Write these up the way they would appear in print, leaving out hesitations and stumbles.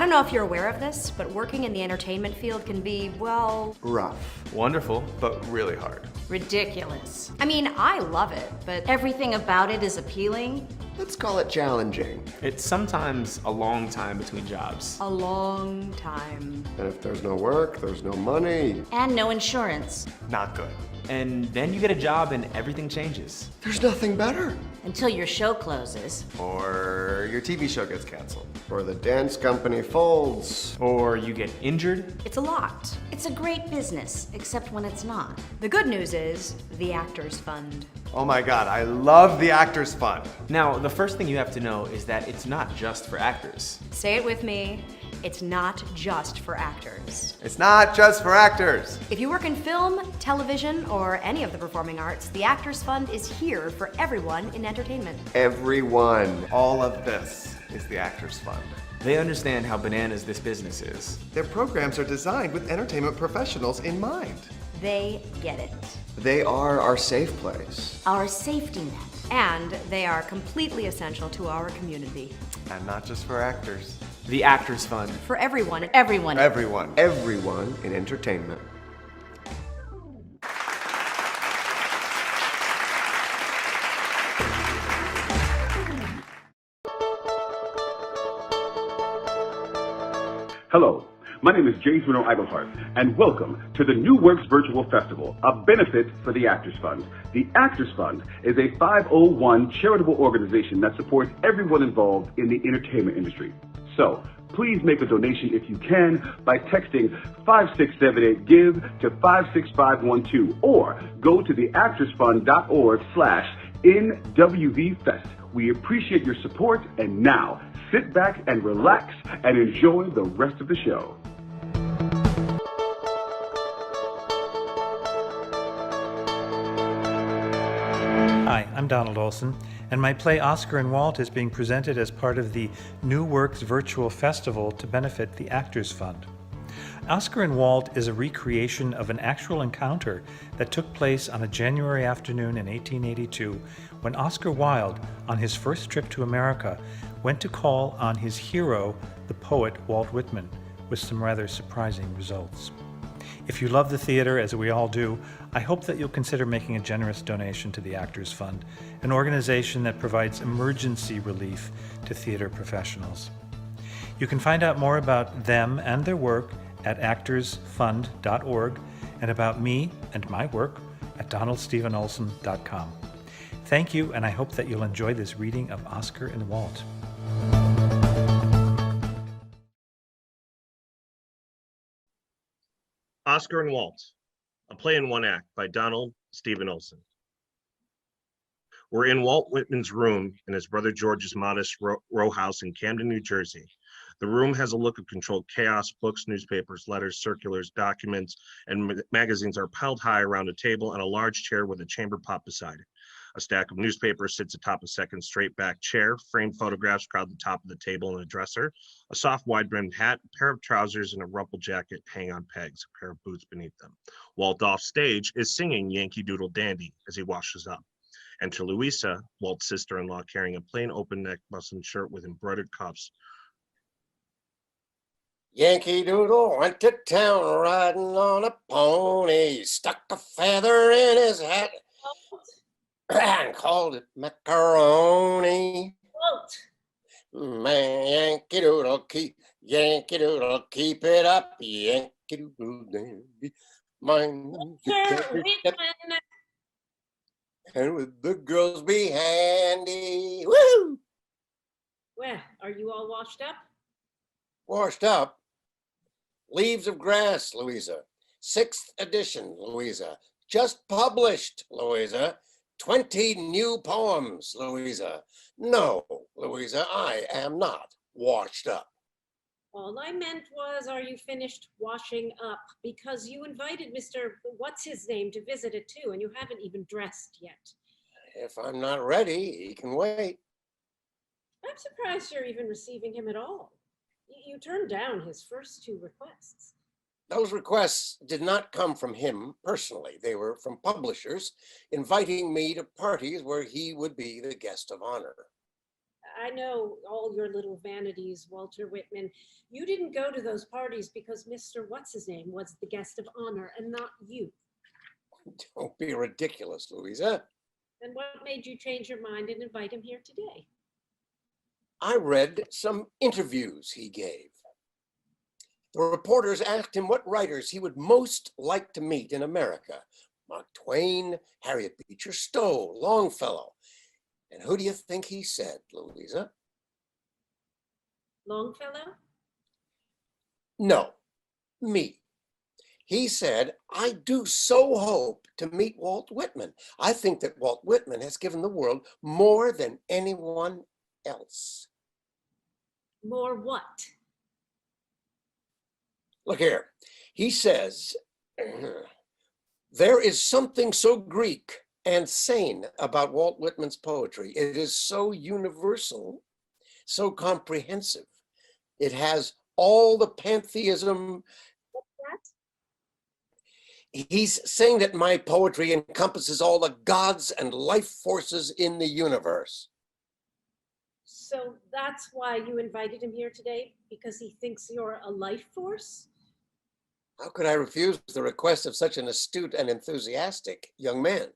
don't know if you're aware of this, but working in the entertainment field can be, well... rough. Wonderful, but really hard. ridiculous. I mean, I love it, but everything about it is appealing. Let's call it challenging. It's sometimes a long time between jobs. A long time. And if there's no work, there's no money. And no insurance. Not good. And then you get a job and everything changes. There's nothing better. Until your show closes. Or your TV show gets canceled. Or the dance company folds. Or you get injured. It's a lot. It's a great business, except when it's not. The good news is the Actors Fund. Oh my God, I love the Actors Fund. Now, the first thing you have to know is that it's not just for actors. Say it with me. It's not just for actors. It's not just for actors. If you work in film, television, or any of the performing arts, the Actors Fund is here for everyone in entertainment. Everyone. All of this is the Actors Fund. They understand how bananas this business is. Their programs are designed with entertainment professionals in mind. They get it. They are our safe place. Our safety net. And they are completely essential to our community. And not just for actors. The Actors Fund. For everyone. Everyone. Everyone. Everyone in entertainment. Hello, my name is James Bruno Iglehart, and welcome to the New Works Virtual Festival, a benefit for the Actors Fund. The Actors Fund is a 501 charitable organization that supports everyone involved in the entertainment industry. So, please make a donation if you can by texting 5678-GIVE to 56512 or go to theactorsfund.org/NWVFest. We appreciate your support, and now sit back and relax and enjoy the rest of the show. Hi, I'm Donald Olson, and my play Oscar and Walt is being presented as part of the New Works Virtual Festival to benefit the Actors Fund. Oscar and Walt is a recreation of an actual encounter that took place on a January afternoon in 1882 when Oscar Wilde, on his first trip to America, went to call on his hero, the poet Walt Whitman, with some rather surprising results. If you love the theater, as we all do, I hope that you'll consider making a generous donation to the Actors Fund, an organization that provides emergency relief to theater professionals. You can find out more about them and their work at actorsfund.org and about me and my work at donaldstevenolson.com. Thank you, and I hope that you'll enjoy this reading of Oscar and Walt. Oscar and Walt, a play in one act by Donald Seven Olson. We're in Walt Whitman's room in his brother George's modest row house in Camden, New Jersey. The room has a look of controlled chaos. Books, newspapers, letters, circulars, documents, and magazines are piled high around a table and a large chair with a chamber pot beside it. A stack of newspapers sits atop a second straight-back chair. Framed photographs crowd the top of the table and a dresser. A soft, wide-brimmed hat, a pair of trousers, and a rumpled jacket hang on pegs, a pair of boots beneath them. Walt off stage is singing Yankee Doodle Dandy as he washes up. Enter Louisa, Walt's sister-in-law, carrying a plain open-neck muslin shirt with embroidered cuffs. Yankee Doodle went to town riding on a pony, stuck a feather in his hat and called it macaroni. Man, Yankee Doodle, keep it up, Yankee Doodle dandy. Mine, and with the girls be handy. Woo! Well, are you all washed up? Washed up? Leaves of Grass, Louisa. 6th edition, Louisa. Just published, Louisa. 20 new poems, Louisa. No, Louisa, I am not washed up. All I meant was, are you finished washing up? Because you invited Mr. What's-his-name to visit it too, and you haven't even dressed yet. If I'm not ready, he can wait. I'm surprised you're even receiving him at all. You turned down his first 2 requests. Those requests did not come from him personally. They were from publishers inviting me to parties where he would be the guest of honor. I know all your little vanities, Walter Whitman. You didn't go to those parties because Mr. What's-his-name was the guest of honor and not you. Don't be ridiculous, Louisa. And what made you change your mind and invite him here today? I read some interviews he gave. The reporters asked him what writers he would most like to meet in America. Mark Twain, Harriet Beecher Stowe, Longfellow. And who do you think he said, Louisa? Longfellow? No, me. He said, I do so hope to meet Walt Whitman. I think that Walt Whitman has given the world more than anyone else. More what? Look here. He says, there is something so Greek and sane about Walt Whitman's poetry. It is so universal, so comprehensive. It has all the pantheism. What's that? He's saying that my poetry encompasses all the gods and life forces in the universe. So that's why you invited him here today? Because he thinks you're a life force? How could I refuse the request of such an astute and enthusiastic young man?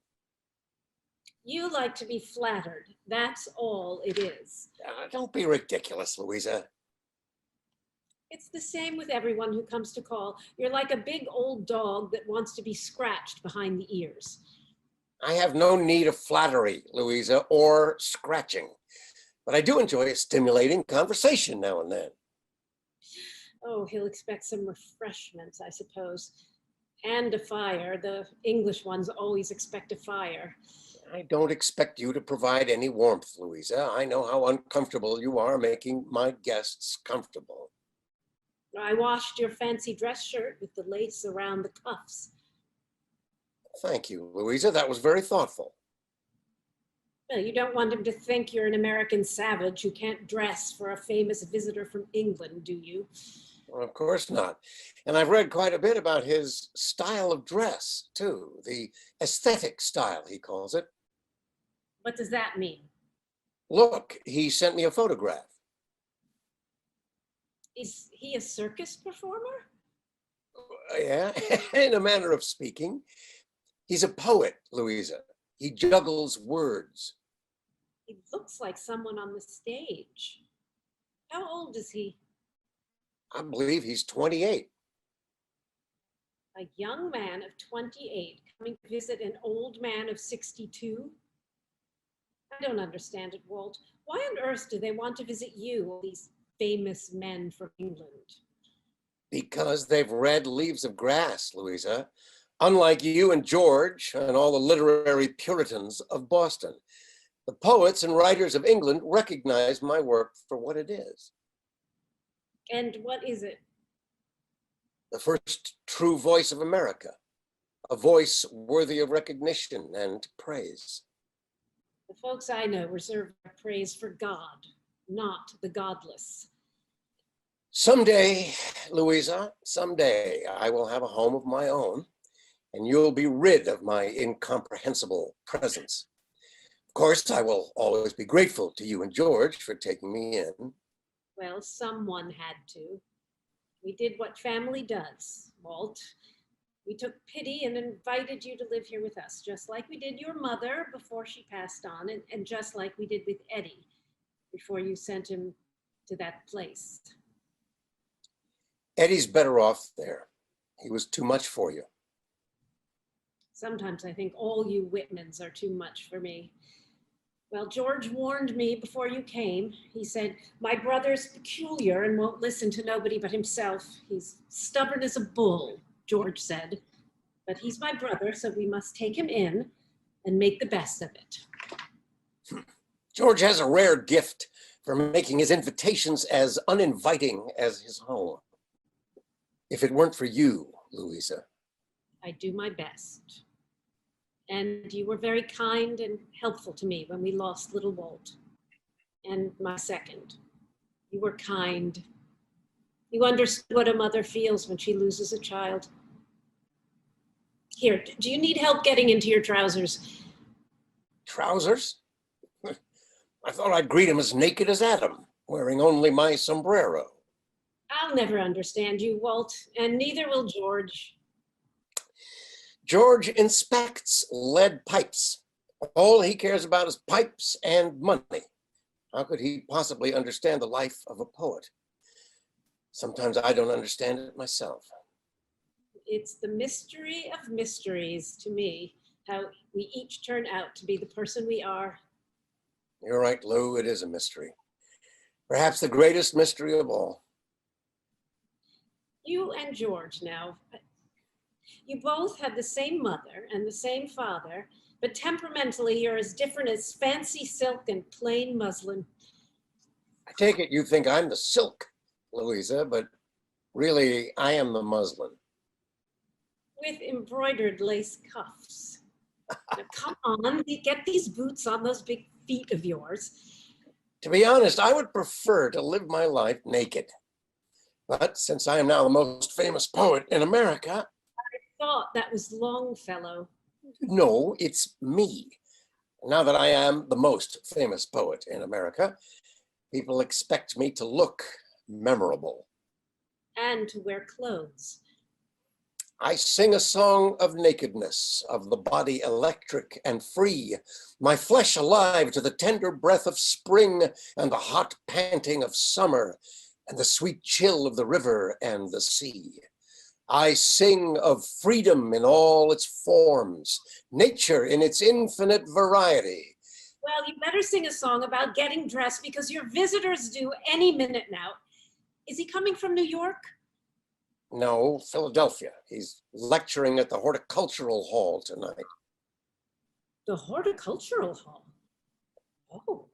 You like to be flattered. That's all it is. Don't be ridiculous, Louisa. It's the same with everyone who comes to call. You're like a big old dog that wants to be scratched behind the ears. I have no need of flattery, Louisa, or scratching. But I do enjoy a stimulating conversation now and then. Oh, he'll expect some refreshments, I suppose. And a fire. The English ones always expect a fire. I don't expect you to provide any warmth, Louisa. I know how uncomfortable you are making my guests comfortable. I washed your fancy dress shirt with the lace around the cuffs. Thank you, Louisa. That was very thoughtful. Well, you don't want him to think you're an American savage who can't dress for a famous visitor from England, do you? Well, of course not. And I've read quite a bit about his style of dress, too. The aesthetic style, he calls it. What does that mean? Look, he sent me a photograph. Is he a circus performer? Yeah, in a manner of speaking. He's a poet, Louisa. He juggles words. He looks like someone on the stage. How old is he? I believe he's 28. A young man of 28 coming to visit an old man of 62? I don't understand it, Walt. Why on earth do they want to visit you, all these famous men from England? Because they've read Leaves of Grass, Louisa. Unlike you and George and all the literary Puritans of Boston. The poets and writers of England recognize my work for what it is. And what is it? The first true voice of America. A voice worthy of recognition and praise. The folks I know reserve their praise for God, not the godless. Someday, Louisa, someday I will have a home of my own, and you'll be rid of my incomprehensible presence. Of course, I will always be grateful to you and George for taking me in. Well, someone had to. We did what family does, Walt. We took pity and invited you to live here with us, just like we did your mother before she passed on, and just like we did with Eddie before you sent him to that place. Eddie's better off there. He was too much for you. Sometimes I think all you Whitmans are too much for me. Well, George warned me before you came. He said, my brother's peculiar and won't listen to nobody but himself. He's stubborn as a bull, George said. But he's my brother, so we must take him in and make the best of it. George has a rare gift for making his invitations as uninviting as his home. If it weren't for you, Louisa. I do my best. And you were very kind and helpful to me when we lost little Walt. And my second, you were kind. You understood what a mother feels when she loses a child. Here, do you need help getting into your trousers? Trousers? I thought I'd greet him as naked as Adam, wearing only my sombrero. I'll never understand you, Walt, and neither will George. George inspects lead pipes. All he cares about is pipes and money. How could he possibly understand the life of a poet? Sometimes I don't understand it myself. It's the mystery of mysteries to me, how we each turn out to be the person we are. You're right, Lou, it is a mystery. Perhaps the greatest mystery of all. You and George now, you both have the same mother and the same father, but temperamentally you're as different as fancy silk and plain muslin. I take it you think I'm the silk, Louisa, but really I am the muslin. With embroidered lace cuffs. Now, come on, get these boots on those big feet of yours. To be honest, I would prefer to live my life naked. But since I am now the most famous poet in America. I thought that was Longfellow. No, it's me. Now that I am the most famous poet in America, people expect me to look memorable. And to wear clothes. I sing a song of nakedness, of the body electric and free, my flesh alive to the tender breath of spring and the hot panting of summer and the sweet chill of the river and the sea. I sing of freedom in all its forms, nature in its infinite variety. Well, you better sing a song about getting dressed because your visitor's due any minute now. Is he coming from New York? No, Philadelphia. He's lecturing at the Horticultural Hall tonight. The Horticultural Hall? Oh,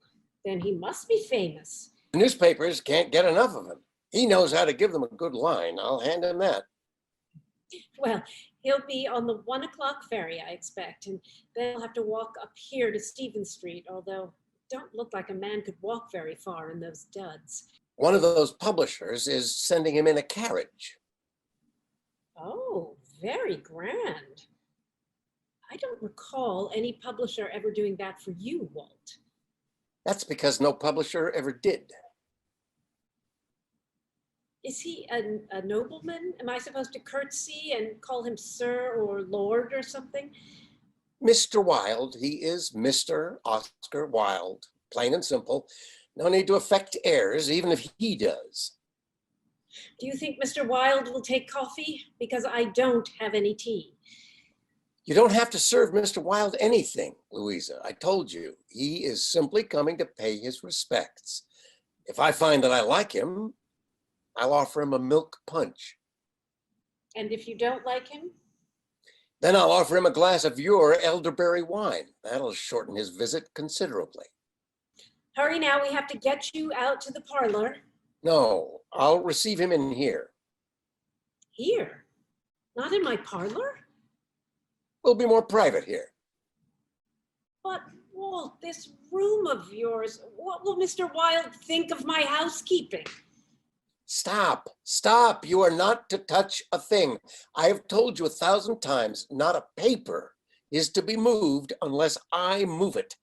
then he must be famous. The newspapers can't get enough of him. He knows how to give them a good line. I'll hand him that. Well, he'll be on the 1 o'clock ferry, I expect, and then he'll have to walk up here to Stephen Street, although don't look like a man could walk very far in those duds. One of those publishers is sending him in a carriage. Oh, very grand. I don't recall any publisher ever doing that for you, Walt. That's because no publisher ever did. Is he a nobleman? Am I supposed to curtsy and call him sir or lord or something? Mr. Wilde, he is Mr. Oscar Wilde, plain and simple. No need to affect airs, even if he does. Do you think Mr. Wilde will take coffee? Because I don't have any tea. You don't have to serve Mr. Wilde anything, Louisa. I told you, he is simply coming to pay his respects. If I find that I like him, I'll offer him a milk punch. And if you don't like him? Then I'll offer him a glass of your elderberry wine. That'll shorten his visit considerably. Hurry now, we have to get you out to the parlor. No, I'll receive him in here. Here? Not in my parlor? We'll be more private here. But, Walt, this room of yours, what will Mr. Wilde think of my housekeeping? Stop, stop. You are not to touch a thing. I have told you 1,000 times, not a paper is to be moved unless I move it.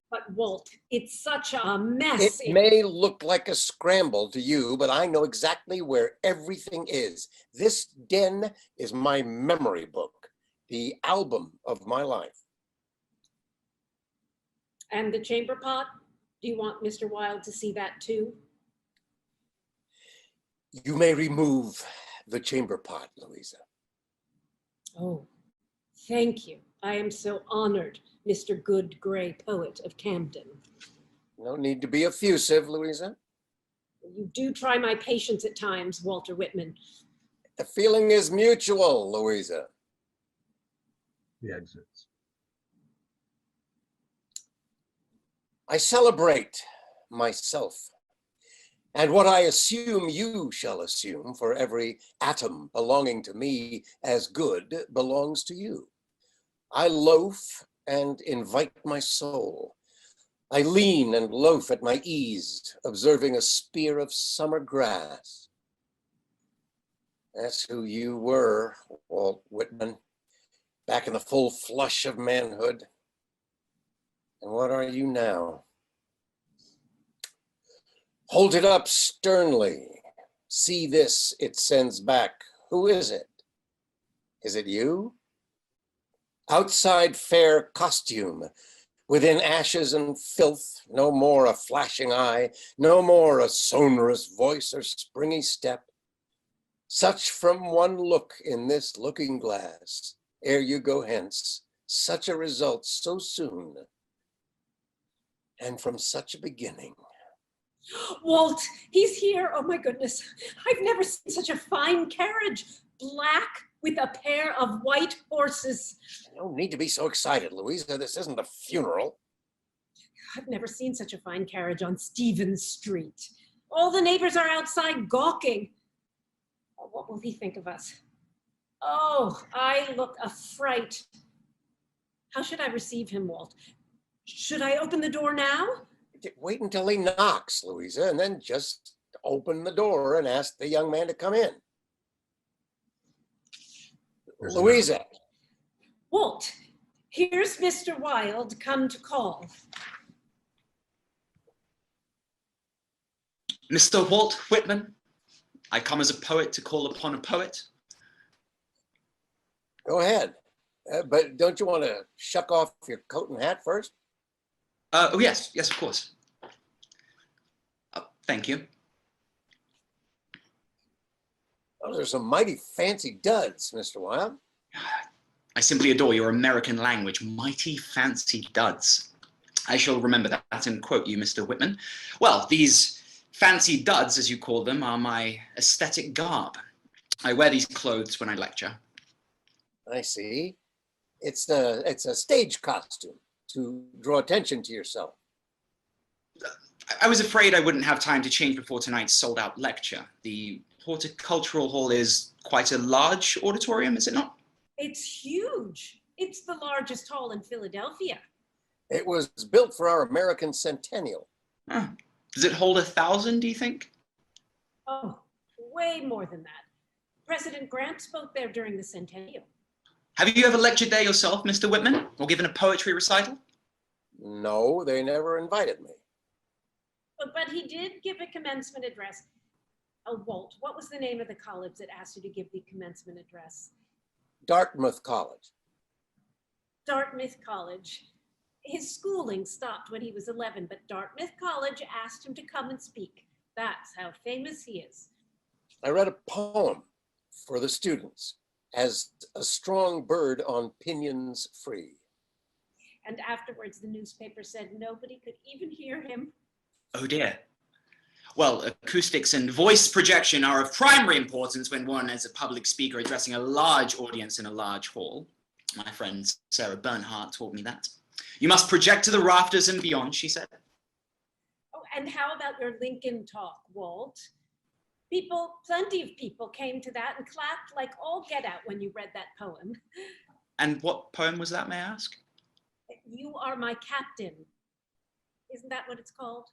But Walt, it's such a mess. It may look like a scramble to you, but I know exactly where everything is. This den is my memory book, the album of my life. And the chamber pot? Do you want Mr. Wilde to see that too? You may remove the chamber pot, Louisa. Oh, thank you. I am so honored, Mr. Good Gray Poet of Camden. No need to be effusive, Louisa. You do try my patience at times, Walter Whitman. The feeling is mutual, Louisa. He exits. I celebrate myself. And what I assume you shall assume, for every atom belonging to me as good belongs to you. I loaf and invite my soul. I lean and loaf at my ease, observing a spear of summer grass. That's who you were, Walt Whitman, back in the full flush of manhood. And what are you now? Hold it up sternly. See this, it sends back. Who is it? Is it you? Outside fair costume, within ashes and filth, no more a flashing eye, no more a sonorous voice or springy step. Such from one look in this looking glass, ere you go hence, such a result so soon, and from such a beginning. Walt, he's here. Oh my goodness. I've never seen such a fine carriage. Black with a pair of white horses. No need to be so excited, Louisa. This isn't a funeral. I've never seen such a fine carriage on Stevens Street. All the neighbors are outside gawking. Oh, what will he think of us? Oh, I look a fright. How should I receive him, Walt? Should I open the door now? Wait until he knocks, Louisa, and then just open the door and ask the young man to come in. Louisa. Walt, here's Mr. Wilde come to call. Mr. Walt Whitman, I come as a poet to call upon a poet. Go ahead. But don't you want to shuck off your coat and hat first? Oh, yes, of course. Thank you. Oh, there's some mighty fancy duds, Mr. Wilde. I simply adore your American language, mighty fancy duds. I shall remember that and quote you, Mr. Whitman. Well, these fancy duds, as you call them, are my aesthetic garb. I wear these clothes when I lecture. I see. It's a stage costume to draw attention to yourself. I was afraid I wouldn't have time to change before tonight's sold-out lecture. The Horticultural Hall is quite a large auditorium, is it not? It's huge. It's the largest hall in Philadelphia. It was built for our American centennial. Huh. Does it hold 1,000, do you think? Oh, way more than that. President Grant spoke there during the centennial. Have you ever lectured there yourself, Mr. Whitman, or given a poetry recital? No, they never invited me. But he did give a commencement address. Oh, Walt, what was the name of the college that asked you to give the commencement address? Dartmouth College. Dartmouth College. His schooling stopped when he was 11, but Dartmouth College asked him to come and speak. That's how famous he is. I read a poem for the students as a strong bird on pinions free. And afterwards, the newspaper said nobody could even hear him. Oh dear. Well, acoustics and voice projection are of primary importance when one is a public speaker addressing a large audience in a large hall. My friend Sarah Bernhardt taught me that. You must project to the rafters and beyond, she said. Oh, and how about your Lincoln talk, Walt? Plenty of people came to that and clapped like all get out when you read that poem. And what poem was that, may I ask? You Are My Captain. Isn't that what it's called?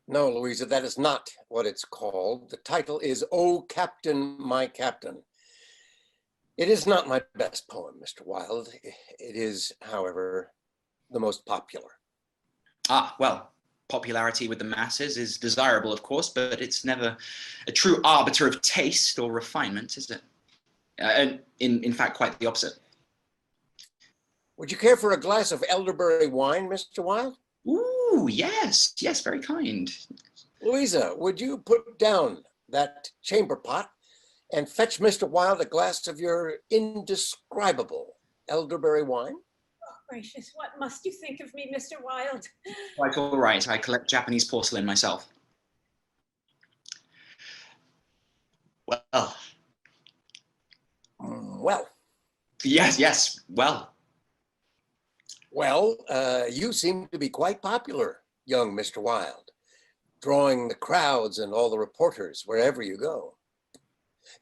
No, Louisa, that is not what it's called. The title is "Oh, Captain, My Captain." It is not my best poem, Mr. Wilde. It is, however, the most popular. Ah, well, popularity with the masses is desirable, of course, but it's never a true arbiter of taste or refinement, is it? And in fact, quite the opposite. Would you care for a glass of elderberry wine, Mr. Wilde? Ooh, yes, very kind. Louisa, would you put down that chamber pot and fetch Mr. Wilde a glass of your indescribable elderberry wine? Oh, gracious, what must you think of me, Mr. Wilde? Quite all right, I collect Japanese porcelain myself. Well. Well. Yes, well. Well, you seem to be quite popular, young Mr. Wilde, drawing the crowds and all the reporters wherever you go.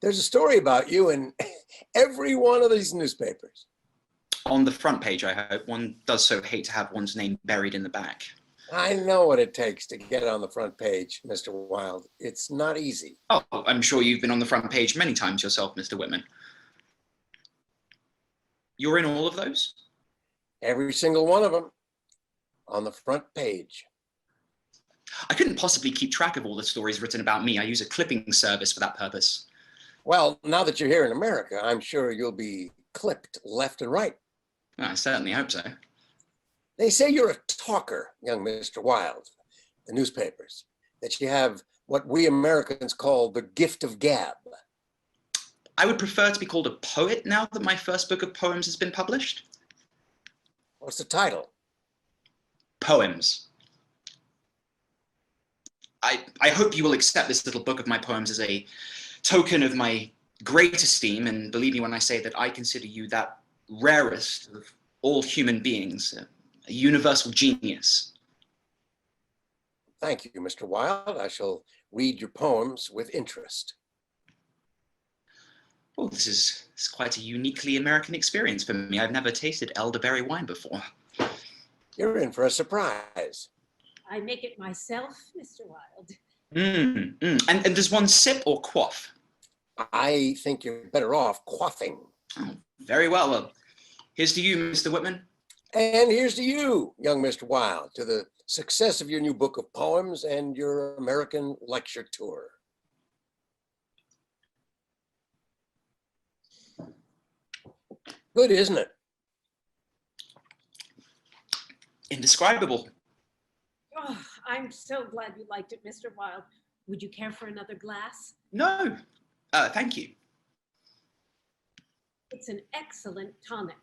There's a story about you in every one of these newspapers. On the front page, I hope. One does so hate to have one's name buried in the back. I know what it takes to get on the front page, Mr. Wilde. It's not easy. Oh, I'm sure you've been on the front page many times yourself, Mr. Whitman. You're in all of those? Every single one of them on the front page. I couldn't possibly keep track of all the stories written about me. I use a clipping service for that purpose. Well, now that you're here in America, I'm sure you'll be clipped left and right. Well, I certainly hope so. They say you're a talker, young Mr. Wilde, the newspapers, that you have what we Americans call the gift of gab. I would prefer to be called a poet now that my first book of poems has been published. What's the title? Poems. I hope you will accept this little book of my poems as a token of my great esteem, and believe me when I say that I consider you that rarest of all human beings, a universal genius. Thank you, Mr. Wilde. I shall read your poems with interest. Oh, this is quite a uniquely American experience for me. I've never tasted elderberry wine before. You're in for a surprise. I make it myself, Mr. Wilde. And does one sip or quaff? I think you're better off quaffing. Oh, very well. Well, here's to you, Mr. Whitman. And here's to you, young Mr. Wilde, to the success of your new book of poems and your American lecture tour. Good, isn't it? Indescribable. Oh, I'm so glad you liked it, Mr. Wilde. Would you care for another glass? No, thank you. It's an excellent tonic.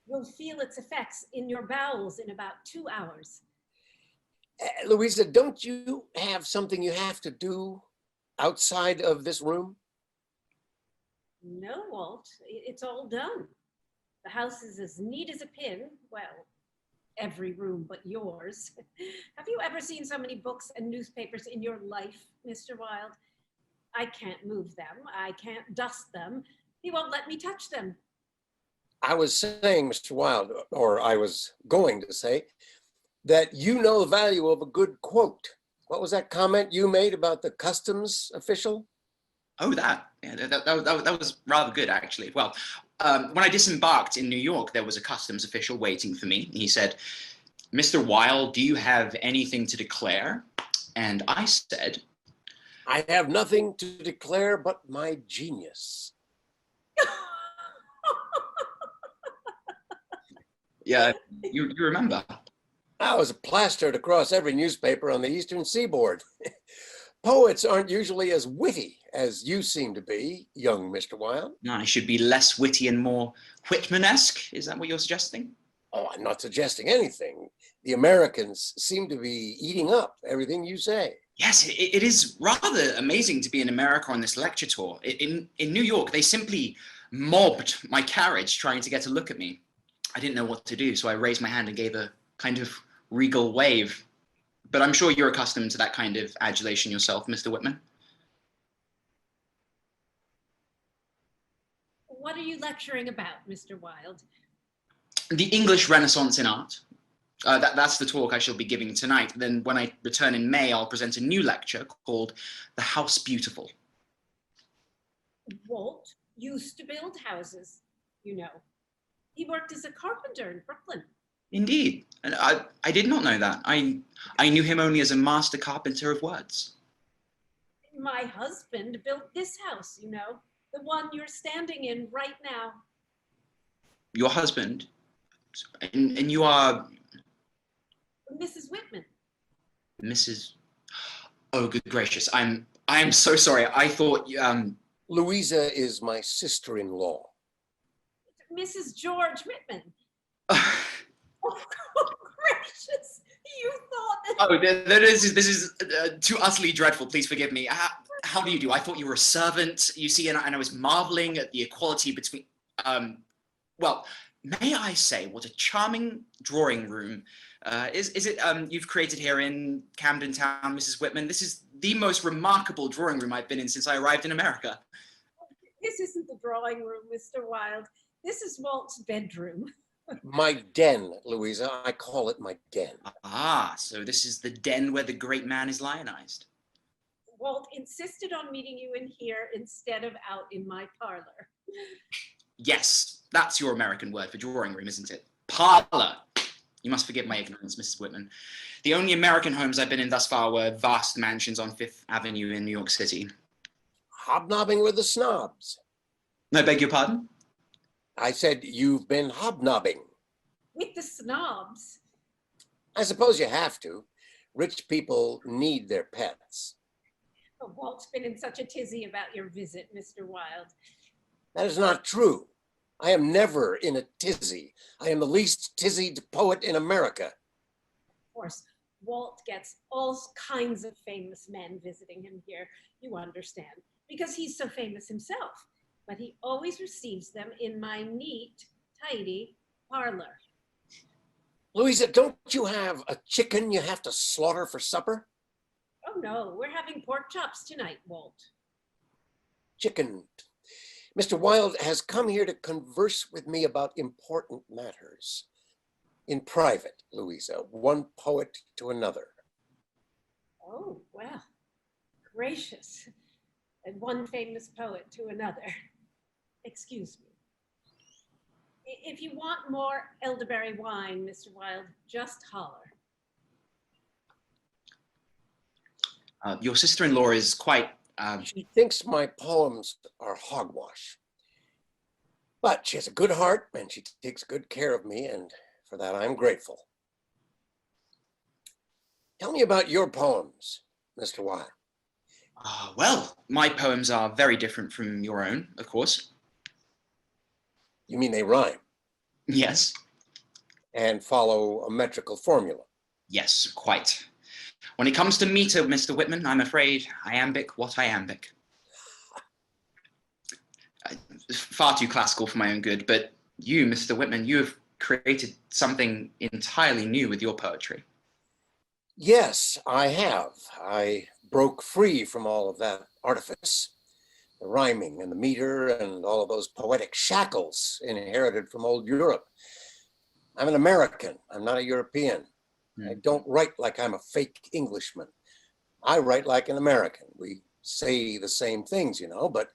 You'll feel its effects in your bowels in about 2 hours. Louisa, don't you have something you have to do outside of this room? No, Walt, it's all done. The house is as neat as a pin. Well, every room but yours. Have you ever seen so many books and newspapers in your life, Mr. Wilde? I can't move them. I can't dust them. He won't let me touch them. I was saying, Mr. Wilde, or I was going to say, that you know the value of a good quote. What was that comment you made about the customs official? Oh, that. Yeah, that was rather good, actually. Well, when I disembarked in New York, there was a customs official waiting for me. He said, "Mr. Wilde, do you have anything to declare?" And I said, "I have nothing to declare but my genius." Yeah, you remember. I was plastered across every newspaper on the Eastern Seaboard. Poets aren't usually as witty as you seem to be, young Mr. Wilde. No, I should be less witty and more Whitman-esque. Is that what you're suggesting? Oh, I'm not suggesting anything. The Americans seem to be eating up everything you say. Yes, it is rather amazing to be in America on this lecture tour. In New York, they simply mobbed my carriage trying to get a look at me. I didn't know what to do, so I raised my hand and gave a kind of regal wave. But I'm sure you're accustomed to that kind of adulation yourself, Mr. Whitman. What are you lecturing about, Mr. Wilde? The English Renaissance in art. That's the talk I shall be giving tonight. Then when I return in May, I'll present a new lecture called The House Beautiful. Walt used to build houses, you know. He worked as a carpenter in Brooklyn. Indeed. And I did not know that. I knew him only as a master carpenter of words. My husband built this house, you know, the one you're standing in right now. Your husband? And you are... Mrs. Whitman. Mrs. Oh, good gracious. I am so sorry. I thought Louisa is my sister-in-law. Mrs. George Whitman. Oh, gracious. You thought that... Oh, this is too utterly dreadful. Please forgive me. How do you do? I thought you were a servant, you see, and I was marveling at the equality between... well, may I say what a charming drawing room is it you've created here in Camden Town, Mrs. Whitman? This is the most remarkable drawing room I've been in since I arrived in America. This isn't the drawing room, Mr. Wilde. This is Walt's bedroom. My den, Louisa. I call it my den. Ah, so this is the den where the great man is lionized. Walt insisted on meeting you in here instead of out in my parlor. Yes, that's your American word for drawing room, isn't it? Parlor. You must forgive my ignorance, Mrs. Whitman. The only American homes I've been in thus far were vast mansions on Fifth Avenue in New York City. Hobnobbing with the snobs. I beg your pardon? I said you've been hobnobbing. With the snobs. I suppose you have to. Rich people need their pets. Oh, Walt's been in such a tizzy about your visit, Mr. Wilde. That is not true. I am never in a tizzy. I am the least tizzied poet in America. Of course, Walt gets all kinds of famous men visiting him here, you understand, because he's so famous himself. But he always receives them in my neat, tidy parlor. Louisa, don't you have a chicken you have to slaughter for supper? Oh no, we're having pork chops tonight, Walt. Chicken. Mr. Wilde has come here to converse with me about important matters. In private, Louisa, one poet to another. Oh, well, gracious. And one famous poet to another. Excuse me. If you want more elderberry wine, Mr. Wilde, just holler. Your sister-in-law is quite... She thinks my poems are hogwash. But she has a good heart and she takes good care of me, and for that I'm grateful. Tell me about your poems, Mr. Wilde. Well, my poems are very different from your own, of course. You mean they rhyme? Yes. And follow a metrical formula? Yes, quite. When it comes to meter, Mr. Whitman, I'm afraid iambic what iambic. Far too classical for my own good, but you, Mr. Whitman, you have created something entirely new with your poetry. Yes, I have. I broke free from all of that artifice, the rhyming and the meter and all of those poetic shackles inherited from old Europe. I'm an American. I'm not a European. I don't write like I'm a fake Englishman. I write like an American. We say the same things, you know, but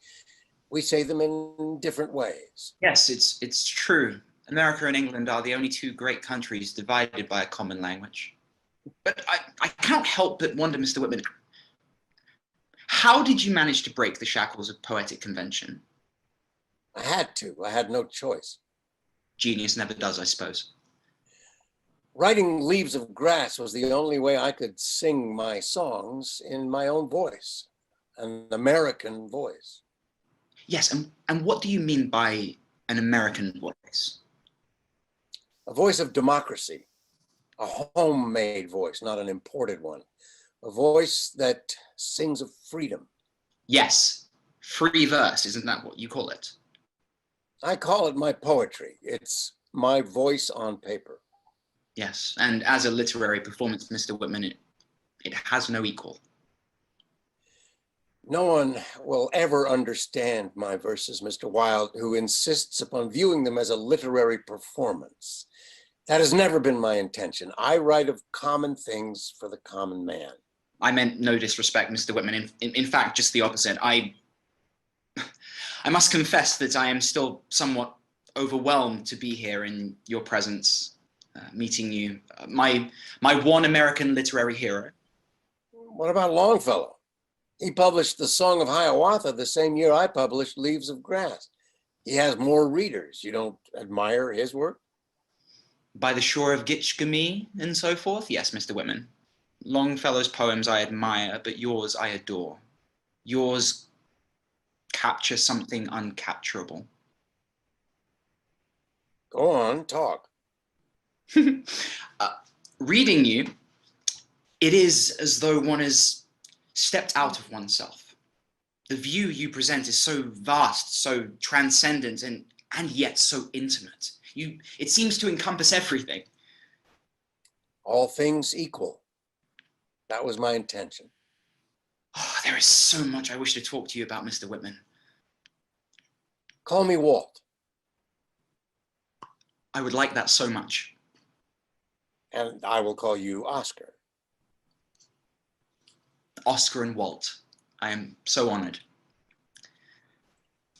we say them in different ways. Yes, it's true. America and England are the only two great countries divided by a common language. But I can't help but wonder, Mr. Whitman, how did you manage to break the shackles of poetic convention? I had to. I had no choice. Genius never does, I suppose. Writing Leaves of Grass was the only way I could sing my songs in my own voice, an American voice. Yes, and what do you mean by an American voice? A voice of democracy, a homemade voice, not an imported one. A voice that sings of freedom. Yes, free verse, isn't that what you call it? I call it my poetry. It's my voice on paper. Yes, and as a literary performance, Mr. Whitman, it has no equal. No one will ever understand my verses, Mr. Wilde, who insists upon viewing them as a literary performance. That has never been my intention. I write of common things for the common man. I meant no disrespect, Mr. Whitman. In fact, just the opposite. I must confess that I am still somewhat overwhelmed to be here in your presence, meeting you, my one American literary hero. What about Longfellow? He published The Song of Hiawatha the same year I published Leaves of Grass. He has more readers. You don't admire his work? By the Shore of Gitchgamy and so forth? Yes, Mr. Whitman. Longfellow's poems I admire, but yours I adore. Yours capture something uncapturable. Go on, talk. Reading you, it is as though one has stepped out of oneself. The view you present is so vast, so transcendent, and yet so intimate. It seems to encompass everything. All things equal. That was my intention. Oh, there is so much I wish to talk to you about, Mr. Whitman. Call me Walt. I would like that so much. And I will call you Oscar. Oscar and Walt. I am so honored.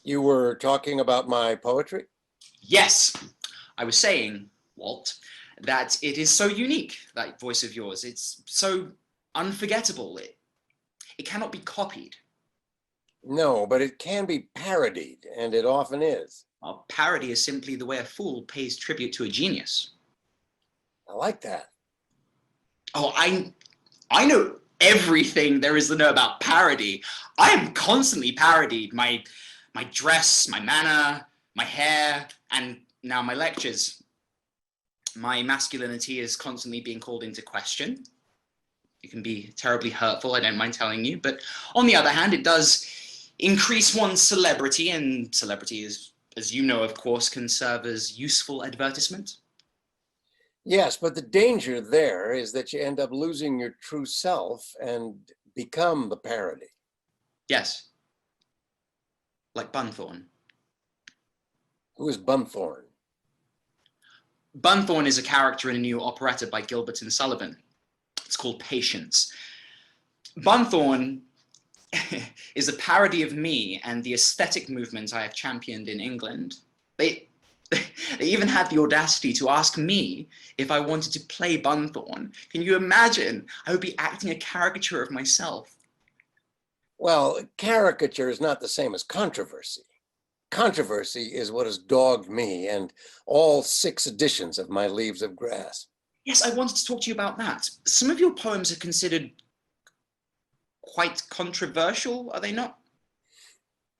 You were talking about my poetry? Yes, I was saying, Walt, that it is so unique, that voice of yours. It's so unforgettable. It cannot be copied. No, but it can be parodied, and it often is. Well, parody is simply the way a fool pays tribute to a genius. I like that. Oh, I know everything there is to know about parody. I am constantly parodied. My dress, my manner, my hair, and now my lectures. My masculinity is constantly being called into question. It can be terribly hurtful, I don't mind telling you. But on the other hand, it does increase one's celebrity, and celebrity is, as you know, of course, can serve as useful advertisement. Yes, but the danger there is that you end up losing your true self and become the parody. Yes. Like Bunthorne. Who is Bunthorne? Bunthorne is a character in a new operetta by Gilbert and Sullivan. It's called Patience. Bunthorne is a parody of me and the aesthetic movement I have championed in England. They even had the audacity to ask me if I wanted to play Bunthorne. Can you imagine? I would be acting a caricature of myself. Well, caricature is not the same as controversy. Controversy is what has dogged me and all 6 editions of my Leaves of Grass. Yes, I wanted to talk to you about that. Some of your poems are considered quite controversial, are they not?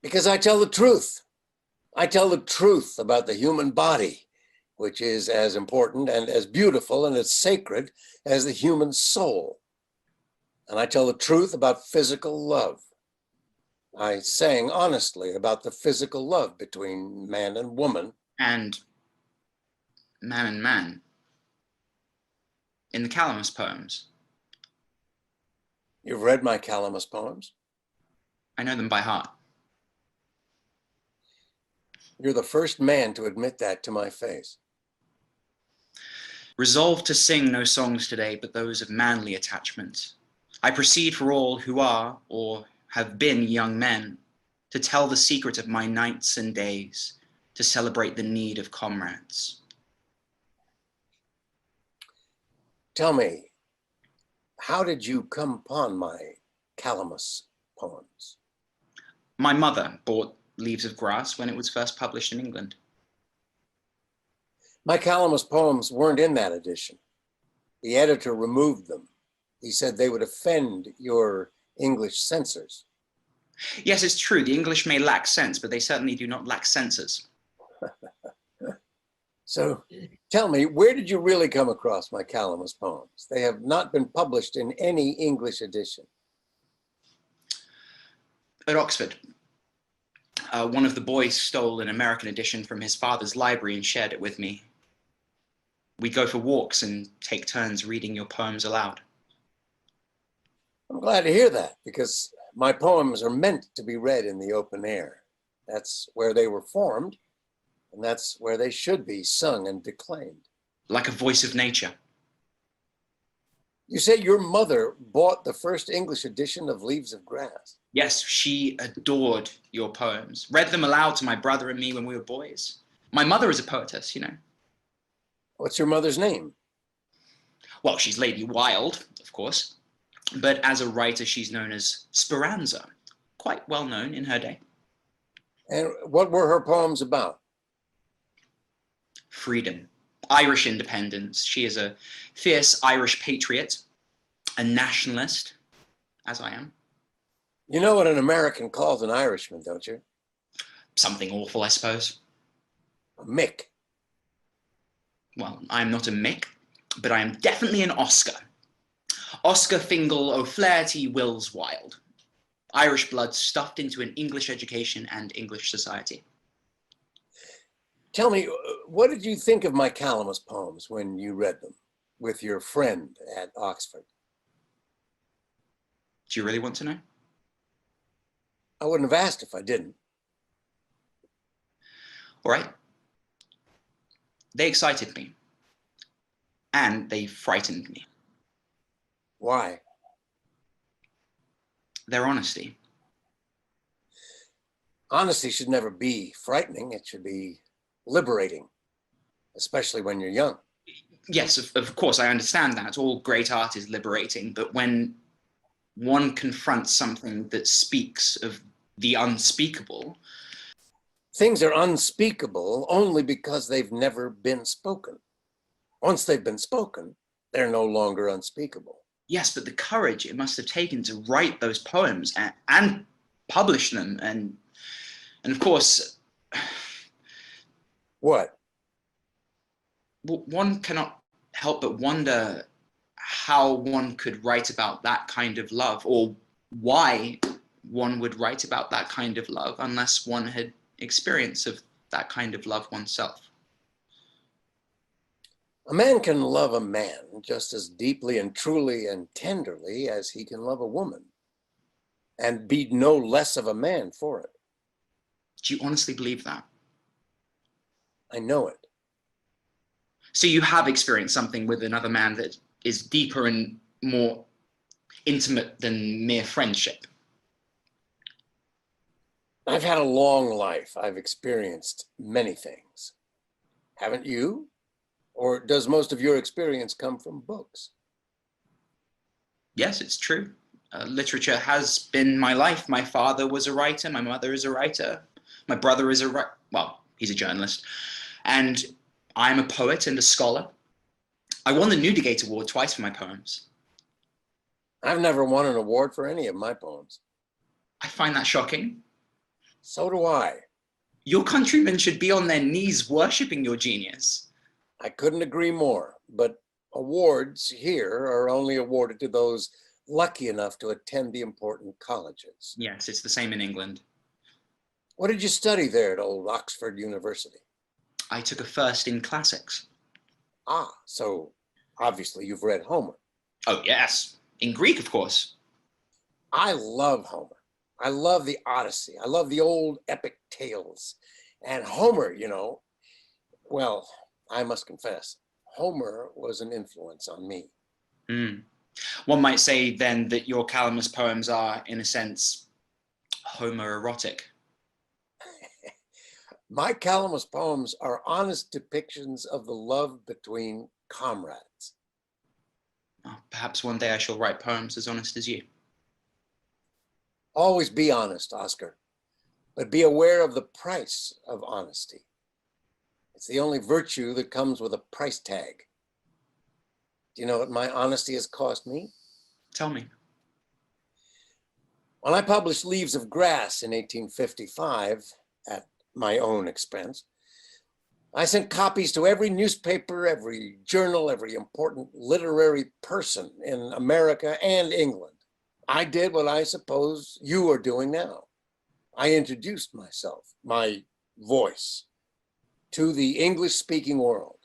Because I tell the truth. I tell the truth about the human body, which is as important and as beautiful and as sacred as the human soul. And I tell the truth about physical love. I sang honestly about the physical love between man and woman. And man. In the Calamus poems. You've read my Calamus poems? I know them by heart. You're the first man to admit that to my face. Resolved to sing no songs today, but those of manly attachment. I proceed for all who are, or have been young men, to tell the secret of my nights and days, to celebrate the need of comrades. Tell me, how did you come upon my Calamus poems? My mother bought Leaves of Grass when it was first published in England. My Calamus poems weren't in that edition. The editor removed them. He said they would offend your English censors. Yes, it's true. The English may lack sense, but they certainly do not lack censors. So tell me, where did you really come across my Calamus poems? They have not been published in any English edition. At Oxford, one of the boys stole an American edition from his father's library and shared it with me. We'd go for walks and take turns reading your poems aloud. I'm glad to hear that, because my poems are meant to be read in the open air. That's where they were formed, and that's where they should be sung and declaimed. Like a voice of nature. You say your mother bought the first English edition of Leaves of Grass? Yes, she adored your poems, read them aloud to my brother and me when we were boys. My mother is a poetess, you know. What's your mother's name? Well, she's Lady Wilde, of course, but as a writer, she's known as Speranza, quite well known in her day. And what were her poems about? Freedom, Irish independence. She is a fierce Irish patriot, a nationalist, as I am. You know what an American calls an Irishman, don't you? Something awful, I suppose. A Mick. Well, I'm not a Mick, but I am definitely an Oscar. Oscar Fingal O'Flaherty Wills Wilde. Irish blood stuffed into an English education and English society. Tell me, what did you think of my Calamus poems when you read them with your friend at Oxford? Do you really want to know? I wouldn't have asked if I didn't. All right. They excited me. And they frightened me. Why? Their honesty. Honesty should never be frightening. It should be liberating, especially when you're young. Yes, of course, I understand that. All great art is liberating, but when one confronts something that speaks of the unspeakable. Things are unspeakable only because they've never been spoken. Once they've been spoken, they're no longer unspeakable. Yes, but the courage it must have taken to write those poems and publish them, and of course, what? One cannot help but wonder how one could write about that kind of love, or why one would write about that kind of love unless one had experience of that kind of love oneself. A man can love a man just as deeply and truly and tenderly as he can love a woman, and be no less of a man for it. Do you honestly believe that? I know it. So you have experienced something with another man that is deeper and more intimate than mere friendship? I've had a long life. I've experienced many things. Haven't you? Or does most of your experience come from books? Yes, it's true. Literature has been my life. My father was a writer. My mother is a writer. My brother is well, he's a journalist. And I'm a poet and a scholar. I won the Newdigate Award twice for my poems. I've never won an award for any of my poems. I find that shocking. So do I. Your countrymen should be on their knees worshipping your genius. I couldn't agree more, but awards here are only awarded to those lucky enough to attend the important colleges. Yes, it's the same in England. What did you study there at old Oxford University? I took a first in classics. Ah, so obviously you've read Homer. Oh, yes. In Greek, of course. I love Homer. I love the Odyssey. I love the old epic tales. And Homer, well, I must confess, Homer was an influence on me. One might say then that your Calamus poems are, in a sense, homoerotic. My Calamus poems are honest depictions of the love between comrades. Oh, perhaps one day I shall write poems as honest as you. Always be honest, Oscar, but be aware of the price of honesty. It's the only virtue that comes with a price tag. Do you know what my honesty has cost me? Tell me. When I published Leaves of Grass in 1855, at my own expense, I sent copies to every newspaper, every journal, every important literary person in America and England. I did what I suppose you are doing now. I introduced myself, my voice, to the English-speaking world.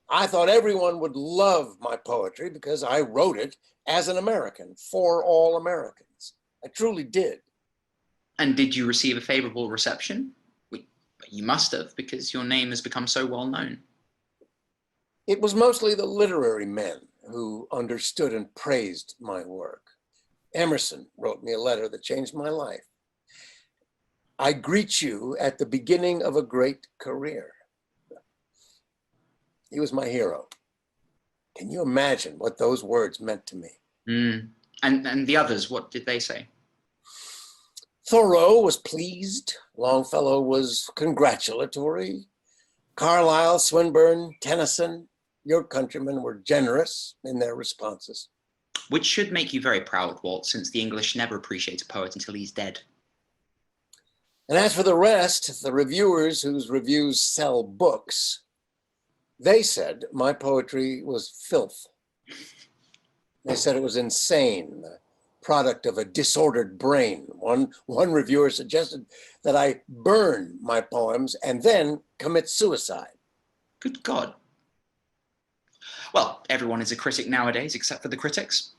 I thought everyone would love my poetry because I wrote it as an American for all Americans. I truly did. And did you receive a favorable reception? You must have, because your name has become so well known. It was mostly the literary men who understood and praised my work. Emerson wrote me a letter that changed my life. I greet you at the beginning of a great career. He was my hero. Can you imagine what those words meant to me? And the others, what did they say? Thoreau was pleased. Longfellow was congratulatory. Carlyle, Swinburne, Tennyson, your countrymen were generous in their responses. Which should make you very proud, Walt, since the English never appreciate a poet until he's dead. And as for the rest, the reviewers whose reviews sell books, they said my poetry was filth. They said it was insane, the product of a disordered brain. One reviewer suggested that I burn my poems and then commit suicide. Good God. Well, everyone is a critic nowadays, except for the critics.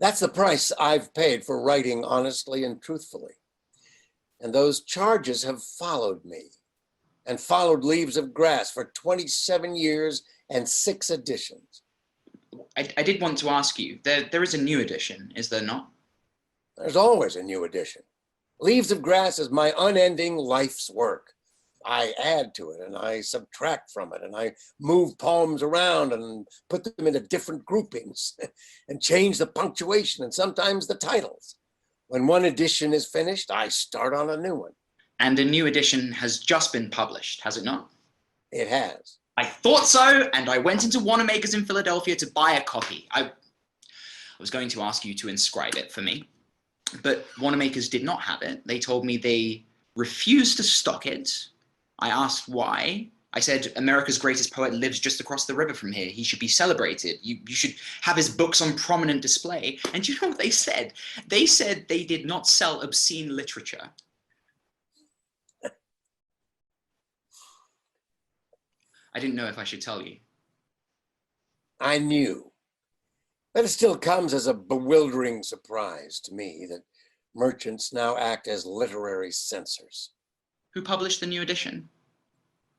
That's the price I've paid for writing honestly and truthfully. And those charges have followed me and followed Leaves of Grass for 27 years and 6 editions. I did want to ask you, there is a new edition, is there not? There's always a new edition. Leaves of Grass is my unending life's work. I add to it and I subtract from it and I move poems around and put them into different groupings and change the punctuation and sometimes the titles. When one edition is finished, I start on a new one. And a new edition has just been published, has it not? It has. I thought so, and I went into Wanamaker's in Philadelphia to buy a copy. I was going to ask you to inscribe it for me, but Wanamaker's did not have it. They told me they refused to stock it. I asked why. I said, America's greatest poet lives just across the river from here. He should be celebrated. You should have his books on prominent display. And you know what they said? They said they did not sell obscene literature. I didn't know if I should tell you. I knew, but it still comes as a bewildering surprise to me that merchants now act as literary censors. Who published the new edition?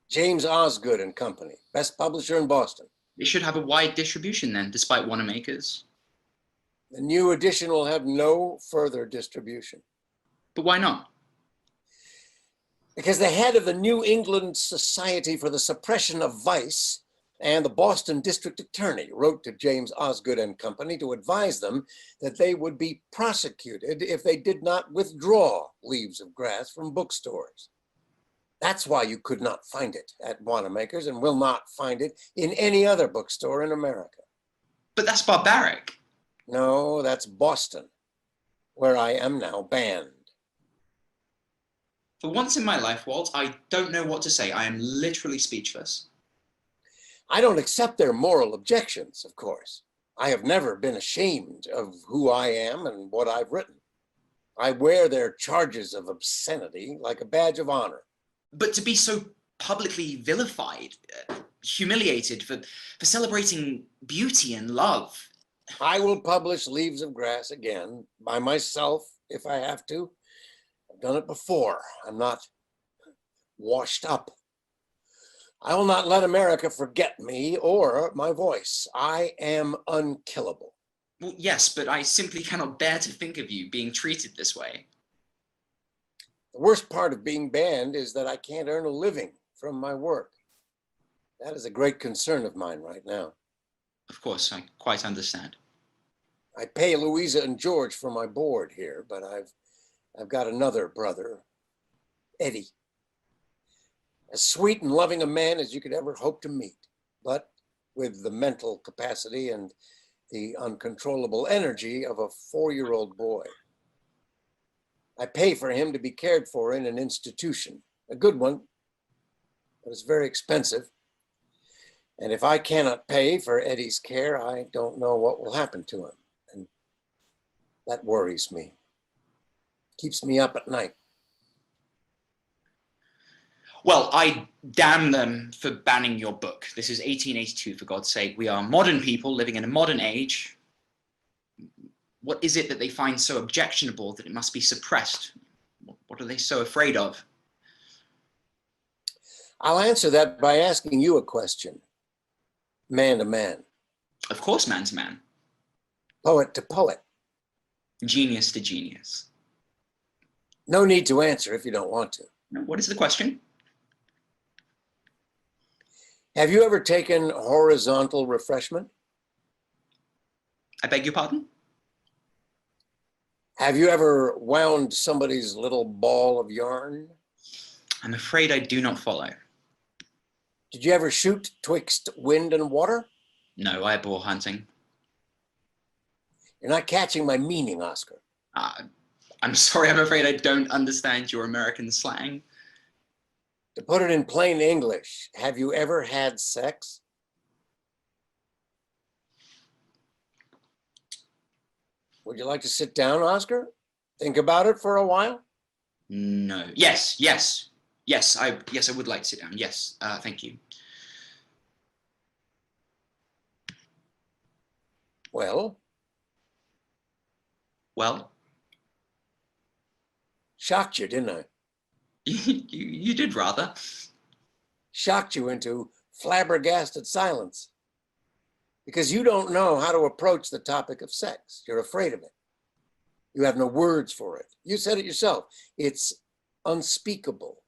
James Osgood and Company, best publisher in Boston. It should have a wide distribution then, despite Wanamaker's. The new edition will have no further distribution. But why not? Because the head of the New England Society for the Suppression of Vice and the Boston District Attorney wrote to James Osgood and Company to advise them that they would be prosecuted if they did not withdraw Leaves of Grass from bookstores. That's why you could not find it at Wanamaker's and will not find it in any other bookstore in America. But that's barbaric. No, that's Boston, where I am now banned. For once in my life, Walt, I don't know what to say. I am literally speechless. I don't accept their moral objections, of course. I have never been ashamed of who I am and what I've written. I wear their charges of obscenity like a badge of honor. But to be so publicly vilified, humiliated for celebrating beauty and love. I will publish Leaves of Grass again by myself if I have to. I've done it before. I'm not washed up. I will not let America forget me or my voice. I am unkillable. Well, yes, but I simply cannot bear to think of you being treated this way. The worst part of being banned is that I can't earn a living from my work. That is a great concern of mine right now. Of course, I quite understand. I pay Louisa and George for my board here, but I've got another brother, Eddie. As sweet and loving a man as you could ever hope to meet, but with the mental capacity and the uncontrollable energy of a 4-year-old boy. I pay for him to be cared for in an institution, a good one, but it's very expensive. And if I cannot pay for Eddie's care, I don't know what will happen to him. And that worries me, keeps me up at night. Well, I damn them for banning your book. This is 1882, for God's sake. We are modern people living in a modern age. What is it that they find so objectionable that it must be suppressed? What are they so afraid of? I'll answer that by asking you a question, man to man. Of course, man to man. Poet to poet. Genius to genius. No need to answer if you don't want to. Now, what is the question? Have you ever taken horizontal refreshment? I beg your pardon? Have you ever wound somebody's little ball of yarn? I'm afraid I do not follow. Did you ever shoot twixt wind and water? No, I abhor hunting. You're not catching my meaning, Oscar. I'm sorry, I'm afraid I don't understand your American slang. To put it in plain English, have you ever had sex? Would you like to sit down, Oscar? Think about it for a while? No. Yes, I would like to sit down. Yes, thank you. Well? Well? Shocked you, didn't I? You did rather. Shocked you into flabbergasted silence. Because you don't know how to approach the topic of sex. You're afraid of it. You have no words for it. You said it yourself. It's unspeakable.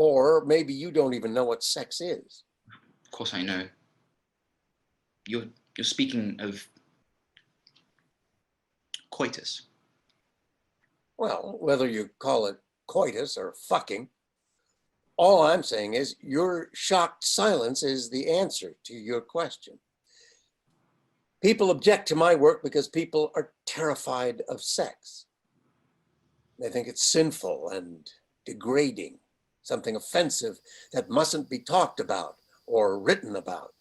Or maybe you don't even know what sex is. Of course I know. You're speaking of coitus. Well, whether you call it coitus or fucking, all I'm saying is your shocked silence is the answer to your question. People object to my work because people are terrified of sex. They think it's sinful and degrading, something offensive that mustn't be talked about or written about.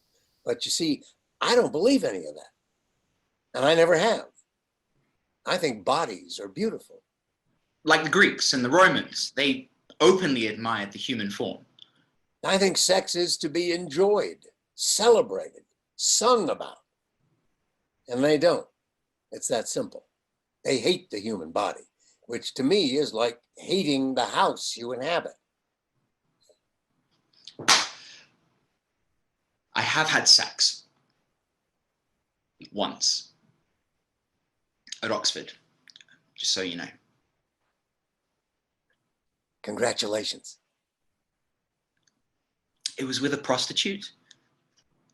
But you see, I don't believe any of that. And I never have. I think bodies are beautiful. Like the Greeks and the Romans, they openly admired the human form. I think sex is to be enjoyed, celebrated, sung about. And they don't. It's that simple. They hate the human body, which to me is like hating the house you inhabit. I have had sex. Once. At Oxford, just so you know. Congratulations. It was with a prostitute?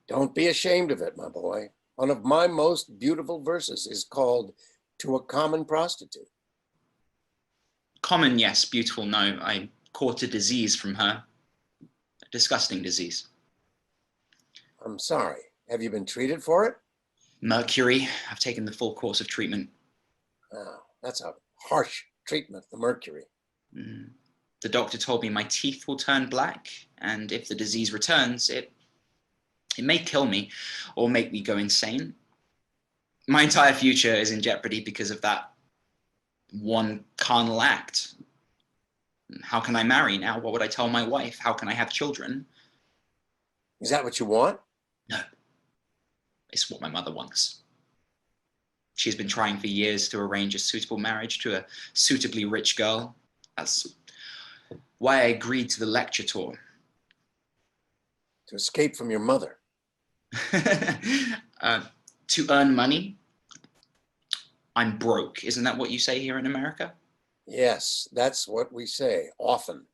Don't be ashamed of it, my boy. One of my most beautiful verses is called To a Common Prostitute. Common, yes. Beautiful, no. I caught a disease from her. A disgusting disease. I'm sorry. Have you been treated for it? Mercury. I've taken the full course of treatment. Oh, that's a harsh treatment, the mercury. The doctor told me my teeth will turn black, and if the disease returns, it may kill me or make me go insane. My entire future is in jeopardy because of that one carnal act. How can I marry now? What would I tell my wife? How can I have children? Is that what you want? No. It's what my mother wants. She's been trying for years to arrange a suitable marriage to a suitably rich girl. That's why I agreed to the lecture tour. To escape from your mother. To earn money. I'm broke. Isn't that what you say here in America? Yes, that's what we say, often.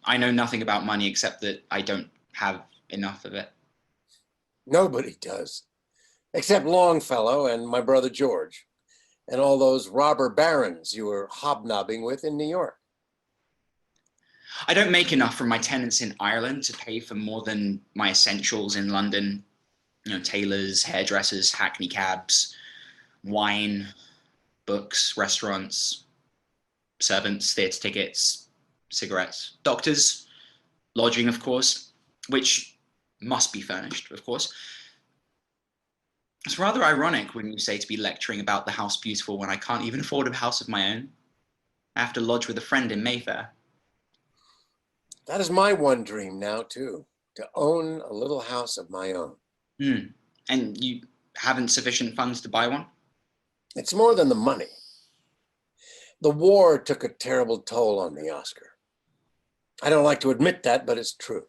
I know nothing about money except that I don't have enough of it. Nobody does, except Longfellow and my brother George, and all those robber barons you were hobnobbing with in New York. I don't make enough from my tenants in Ireland to pay for more than my essentials in London. You know, tailors, hairdressers, hackney cabs, wine, books, restaurants, servants, theatre tickets, cigarettes, doctors, lodging, of course, which must be furnished, of course. It's rather ironic when you say to be lecturing about the house beautiful when I can't even afford a house of my own. I have to lodge with a friend in Mayfair. That is my one dream now, too, to own a little house of my own. And you haven't sufficient funds to buy one? It's more than the money. The war took a terrible toll on me, Oscar. I don't like to admit that, but it's true.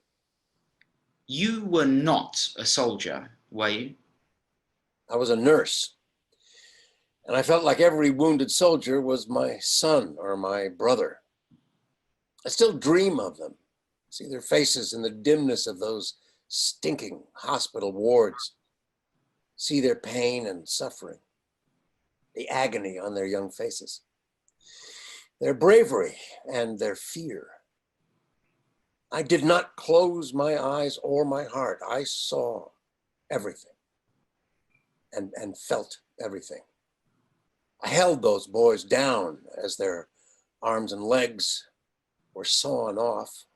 You were not a soldier, were you? I was a nurse. And I felt like every wounded soldier was my son or my brother. I still dream of them, see their faces in the dimness of those stinking hospital wards, see their pain and suffering, the agony on their young faces, their bravery and their fear. I did not close my eyes or my heart. I saw everything and felt everything. I held those boys down as their arms and legs were sawn off.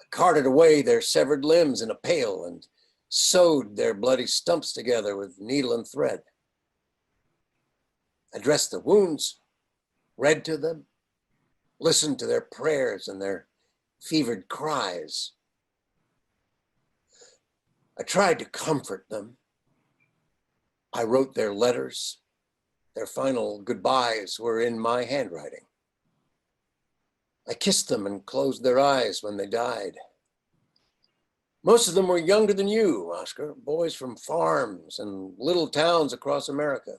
I carted away their severed limbs in a pail and sewed their bloody stumps together with needle and thread. I dressed the wounds, read to them, listened to their prayers and their fevered cries. I tried to comfort them. I wrote their letters. Their final goodbyes were in my handwriting. I kissed them and closed their eyes when they died. Most of them were younger than you, Oscar, boys from farms and little towns across America.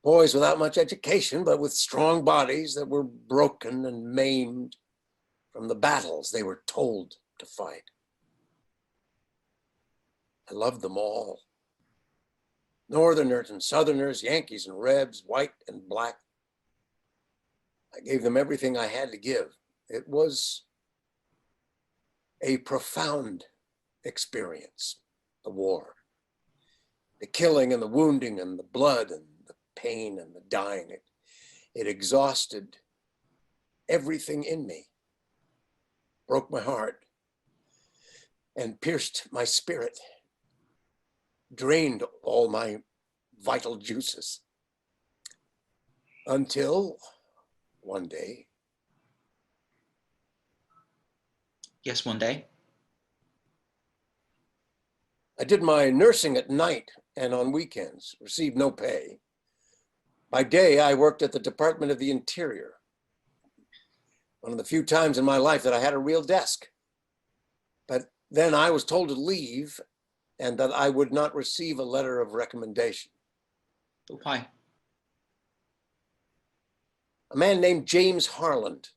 Boys without much education, but with strong bodies that were broken and maimed, from the battles they were told to fight. I loved them all. Northerners and Southerners, Yankees and Rebs, white and black. I gave them everything I had to give. It was a profound experience, the war. The killing and the wounding and the blood and the pain and the dying. It exhausted everything in me, broke my heart, and pierced my spirit, drained all my vital juices. Until one day. Yes, one day. I did my nursing at night and on weekends, received no pay. By day, I worked at the Department of the Interior. One of the few times in my life that I had a real desk. But then I was told to leave and that I would not receive a letter of recommendation. Why? A man named James Harland.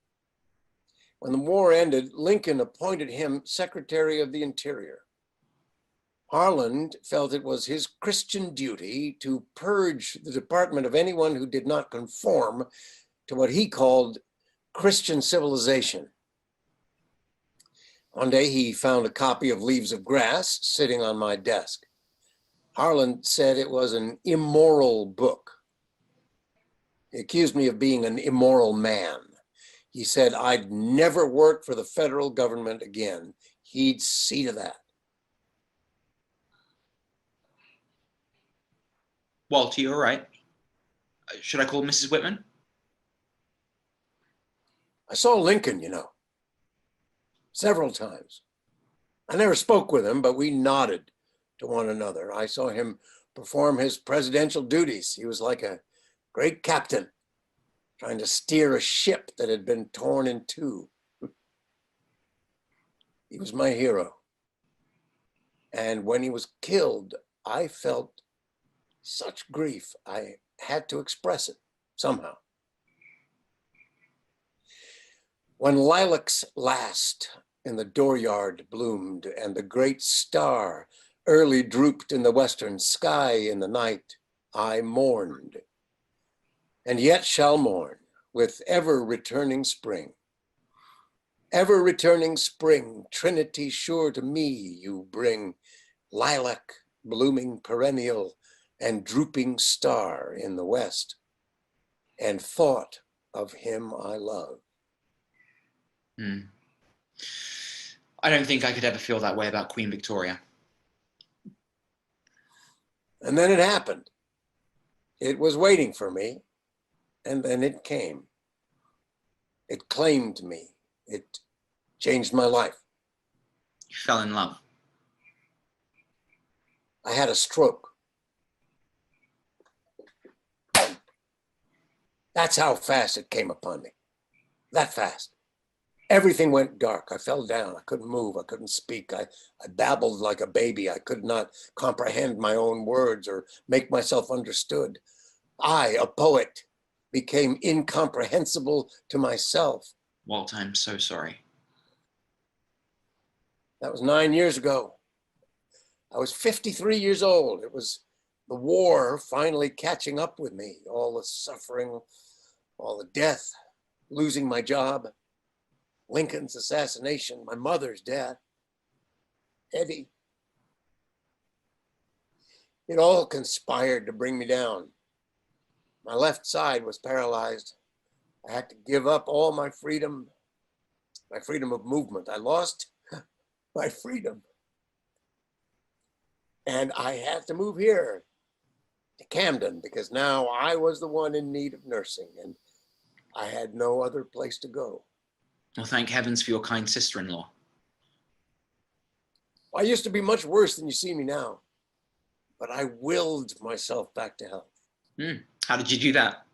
When the war ended, Lincoln appointed him Secretary of the Interior. Harland felt it was his Christian duty to purge the department of anyone who did not conform to what he called Christian civilization. One day he found a copy of Leaves of Grass sitting on my desk. Harland said it was an immoral book. He accused me of being an immoral man. He said I'd never work for the federal government again. He'd see to that. Walter, you all right? Should I call Mrs. Whitman? I saw Lincoln, several times. I never spoke with him, but we nodded to one another. I saw him perform his presidential duties. He was like a great captain trying to steer a ship that had been torn in two. He was my hero. And when he was killed, I felt such grief. I had to express it somehow. When lilacs last in the dooryard bloomed and the great star early drooped in the western sky in the night, I mourned, and yet shall mourn with ever returning spring. Ever returning spring, Trinity sure to me you bring, lilac blooming perennial and drooping star in the west, and thought of him I love. I don't think I could ever feel that way about Queen Victoria. And then it happened. It was waiting for me, and then it came. It claimed me. It changed my life. You fell in love. I had a stroke. That's how fast it came upon me. That fast. Everything went dark. I fell down. I couldn't move. I couldn't speak. I babbled like a baby. I could not comprehend my own words or make myself understood. I, a poet, became incomprehensible to myself. Walt, I'm so sorry. That was 9 years ago. I was 53 years old. It was the war finally catching up with me. All the suffering, all the death, losing my job, Lincoln's assassination, my mother's death, Eddie. It all conspired to bring me down. My left side was paralyzed. I had to give up all my freedom of movement. I lost my freedom. And I had to move here to Camden because now I was the one in need of nursing and I had no other place to go. Well, thank heavens for your kind sister-in-law. I used to be much worse than you see me now, but I willed myself back to health. How did you do that?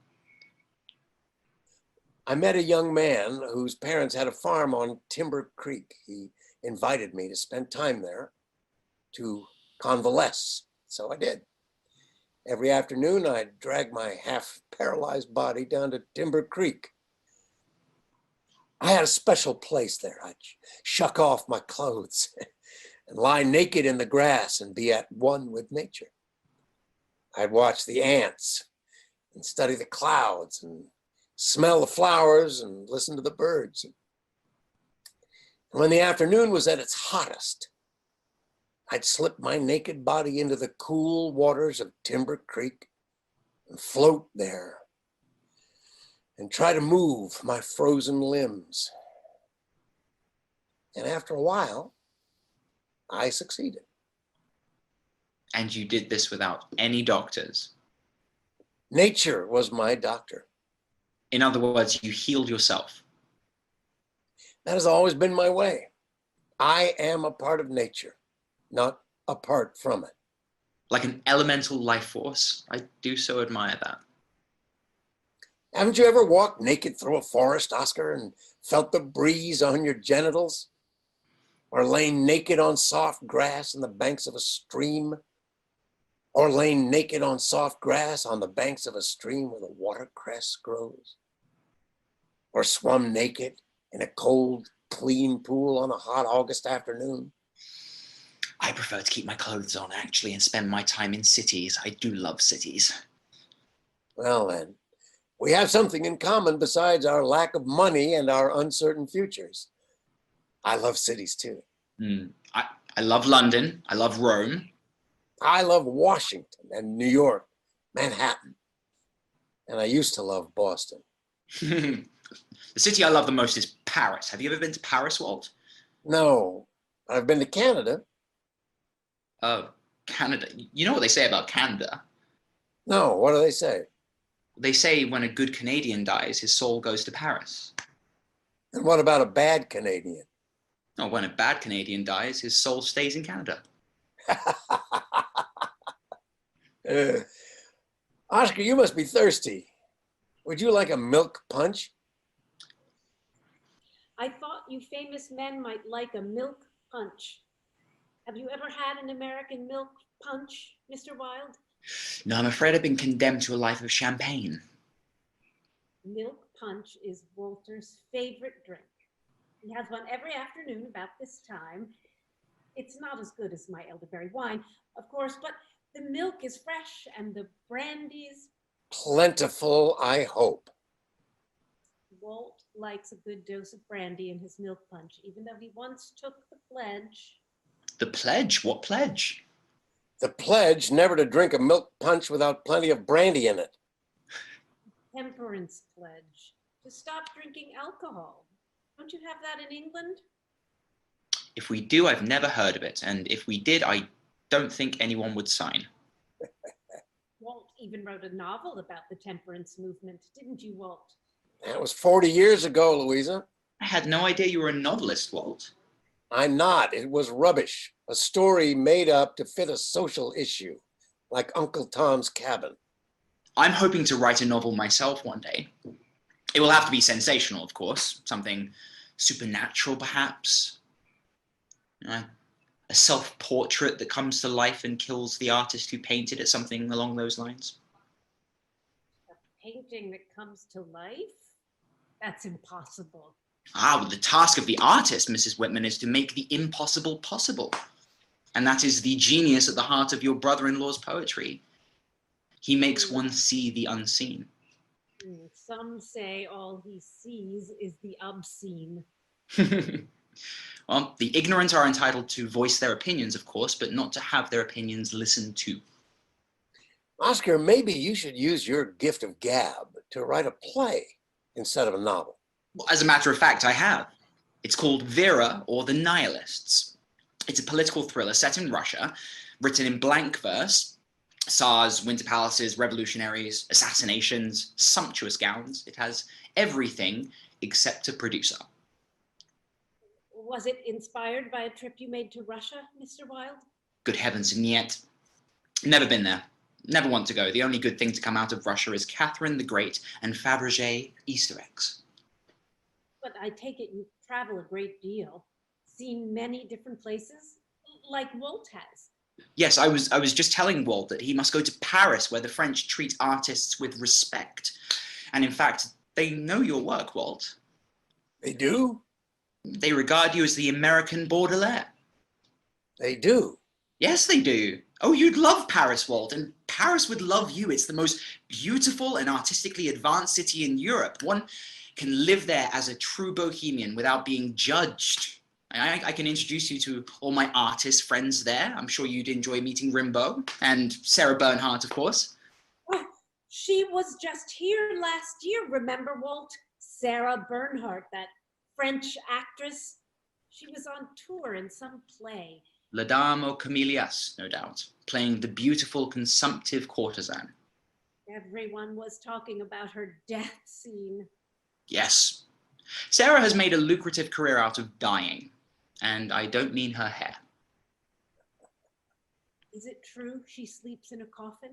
I met a young man whose parents had a farm on Timber Creek. He invited me to spend time there to convalesce, so I did. Every afternoon, I'd drag my half-paralyzed body down to Timber Creek. I had a special place there. I'd shuck off my clothes and lie naked in the grass and be at one with nature. I'd watch the ants and study the clouds and smell the flowers and listen to the birds. And when the afternoon was at its hottest, I'd slip my naked body into the cool waters of Timber Creek and float there and try to move my frozen limbs. And after a while, I succeeded. And you did this without any doctors? Nature was my doctor. In other words, you healed yourself? That has always been my way. I am a part of nature, not apart from it. Like an elemental life force. I do so admire that. Haven't you ever walked naked through a forest, Oscar, and felt the breeze on your genitals? Or lain naked on soft grass on the banks of a stream? Or lain naked on soft grass on the banks of a stream where the watercress grows? Or swum naked in a cold, clean pool on a hot August afternoon? I prefer to keep my clothes on, actually, and spend my time in cities. I do love cities. Well then, we have something in common besides our lack of money and our uncertain futures. I love cities too. I love London. I love Rome. I love Washington and New York, Manhattan. And I used to love Boston. The city I love the most is Paris. Have you ever been to Paris, Walt? No, I've been to Canada. Oh, Canada. You know what they say about Canada? No, what do they say? They say when a good Canadian dies, his soul goes to Paris. And what about a bad Canadian? Oh, when a bad Canadian dies, his soul stays in Canada. Oscar, you must be thirsty. Would you like a milk punch? I thought you famous men might like a milk punch. Have you ever had an American milk punch, Mr. Wilde? No, I'm afraid I've been condemned to a life of champagne. Milk punch is Walter's favorite drink. He has one every afternoon about this time. It's not as good as my elderberry wine, of course, but the milk is fresh and the brandy's Plentiful, I hope. Walt likes a good dose of brandy in his milk punch, even though he once took the pledge. The pledge? What pledge? The pledge never to drink a milk punch without plenty of brandy in it. Temperance pledge. To stop drinking alcohol. Don't you have that in England? If we do, I've never heard of it. And if we did, I don't think anyone would sign. Walt even wrote a novel about the temperance movement, didn't you, Walt? That was 40 years ago, Louisa. I had no idea you were a novelist, Walt. I'm not. It was rubbish. A story made up to fit a social issue, like Uncle Tom's Cabin. I'm hoping to write a novel myself one day. It will have to be sensational, of course. Something supernatural, perhaps. A self-portrait that comes to life and kills the artist who painted it, something along those lines. A painting that comes to life? That's impossible. Well, the task of the artist, Mrs. Whitman, is to make the impossible possible. And that is the genius at the heart of your brother-in-law's poetry. He makes one see the unseen. Some say all he sees is the obscene. Well, the ignorant are entitled to voice their opinions, of course, but not to have their opinions listened to. Oscar, maybe you should use your gift of gab to write a play instead of a novel. Well, as a matter of fact, I have. It's called Vera, or The Nihilists. It's a political thriller set in Russia, written in blank verse. Tsars, winter palaces, revolutionaries, assassinations, sumptuous gowns. It has everything except a producer. Was it inspired by a trip you made to Russia, Mr. Wilde? Good heavens, and yet, never been there. Never want to go. The only good thing to come out of Russia is Catherine the Great and Fabergé Easter eggs. But I take it you travel a great deal, seen many different places, like Walt has. Yes, I was just telling Walt that he must go to Paris, where the French treat artists with respect. And in fact, they know your work, Walt. They do? They regard you as the American Baudelaire. They do. Yes, they do. Oh, you'd love Paris, Walt, and Paris would love you. It's the most beautiful and artistically advanced city in Europe. One can live there as a true bohemian without being judged. I can introduce you to all my artist friends there. I'm sure you'd enjoy meeting Rimbaud and Sarah Bernhardt, of course. Oh, she was just here last year, remember, Walt? Sarah Bernhardt, that French actress. She was on tour in some play. La Dame aux Camélias, no doubt, playing the beautiful consumptive courtesan. Everyone was talking about her death scene. Yes. Sarah has made a lucrative career out of dying, and I don't mean her hair. Is it true she sleeps in a coffin?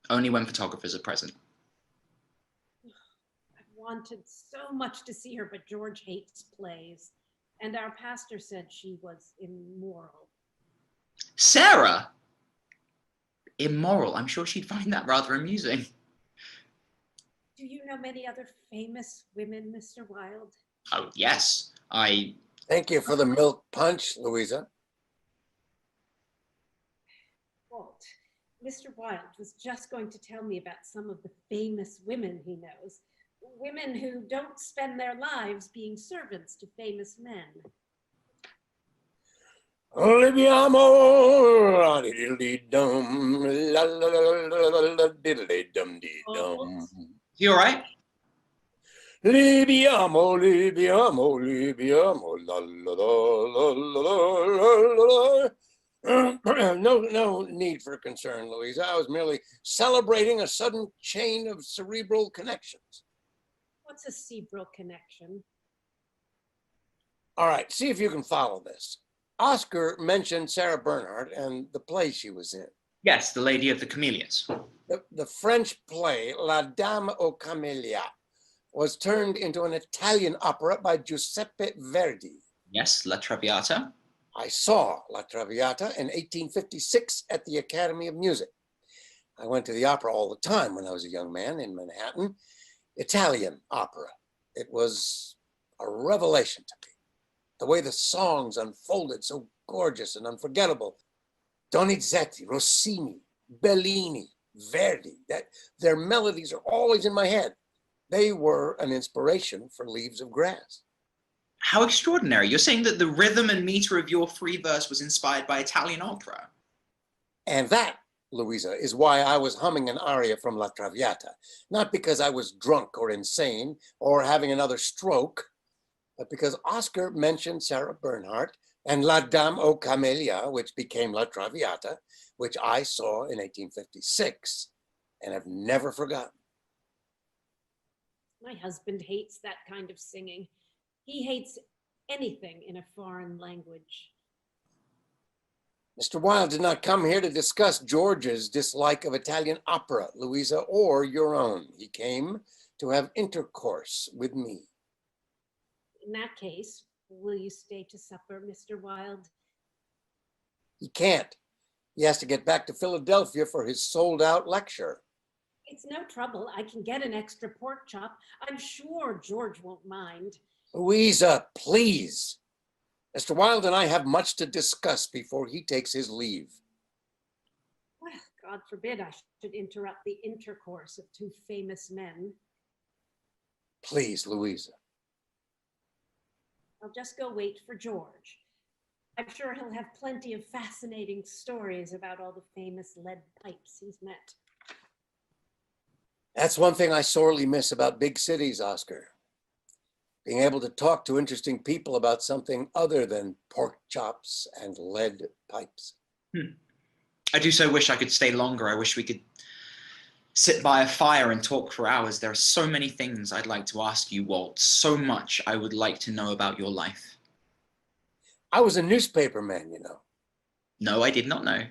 Only when photographers are present. I wanted so much to see her, but George hates plays. And our pastor said she was immoral. Sarah? Immoral. I'm sure she'd find that rather amusing. Do you know many other famous women, Mr. Wilde? Oh, yes. Thank you for the milk punch, Louisa. Walt, Mr. Wilde was just going to tell me about some of the famous women he knows. Women who don't spend their lives being servants to famous men. Libiamo, diddly-dum, la la la la la la diddly-dum-dee-dum. You all right? Libiamo, libiamo, libiamo, la la la la la la. No need for concern, Louisa. I was merely celebrating a sudden chain of cerebral connections. What's a cerebral connection? All right, see if you can follow this. Oscar mentioned Sarah Bernhardt and the play she was in. Yes, the Lady of the Camellias. The French play, La Dame aux Camélias, was turned into an Italian opera by Giuseppe Verdi. Yes, La Traviata. I saw La Traviata in 1856 at the Academy of Music. I went to the opera all the time when I was a young man in Manhattan. Italian opera. It was a revelation to me. The way the songs unfolded, so gorgeous and unforgettable. Donizetti, Rossini, Bellini, Verdi, their melodies are always in my head. They were an inspiration for Leaves of Grass. How extraordinary. You're saying that the rhythm and meter of your free verse was inspired by Italian opera. And that, Louisa, is why I was humming an aria from La Traviata. Not because I was drunk or insane or having another stroke, but because Oscar mentioned Sarah Bernhardt and La Dame aux Camélias, which became La Traviata, which I saw in 1856 and have never forgotten. My husband hates that kind of singing. He hates anything in a foreign language. Mr. Wilde did not come here to discuss George's dislike of Italian opera, Louisa, or your own. He came to have intercourse with me. In that case, will you stay to supper, Mr. Wilde? He can't. He has to get back to Philadelphia for his sold-out lecture. It's no trouble. I can get an extra pork chop. I'm sure George won't mind. Louisa, please. Mr. Wilde and I have much to discuss before he takes his leave. Well, God forbid I should interrupt the intercourse of two famous men. Please, Louisa. I'll just go wait for George. I'm sure he'll have plenty of fascinating stories about all the famous lead pipes he's met. That's one thing I sorely miss about big cities, Oscar. Being able to talk to interesting people about something other than pork chops and lead pipes. I do so wish I could stay longer. I wish we could sit by a fire and talk for hours. There are so many things I'd like to ask you, Walt. So much I would like to know about your life. I was a newspaper man, you know. No, I did not know.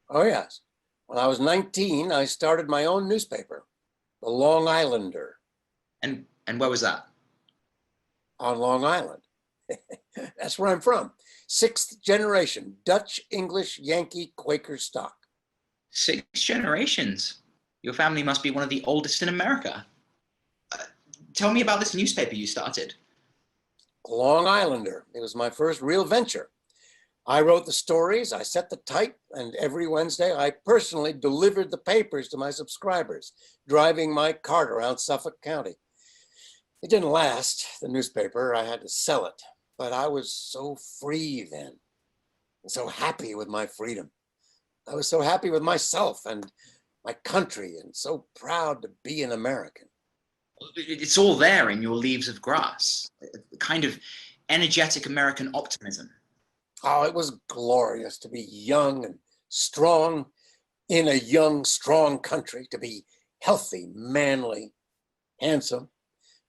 Oh, yes. When I was 19, I started my own newspaper, the Long Islander. And where was that? On Long Island. That's where I'm from. 6th generation, Dutch, English, Yankee, Quaker stock. 6 generations. Your family must be one of the oldest in America. Tell me about this newspaper you started. A Long Islander. It was my first real venture. I wrote the stories, I set the type, and every Wednesday I personally delivered the papers to my subscribers, driving my cart around Suffolk County. It didn't last, the newspaper. I had to sell it. But I was so free then, and so happy with my freedom. I was so happy with myself and my country, and so proud to be an American. It's all there in your Leaves of Grass, a kind of energetic American optimism. Oh, it was glorious to be young and strong in a young, strong country, to be healthy, manly, handsome.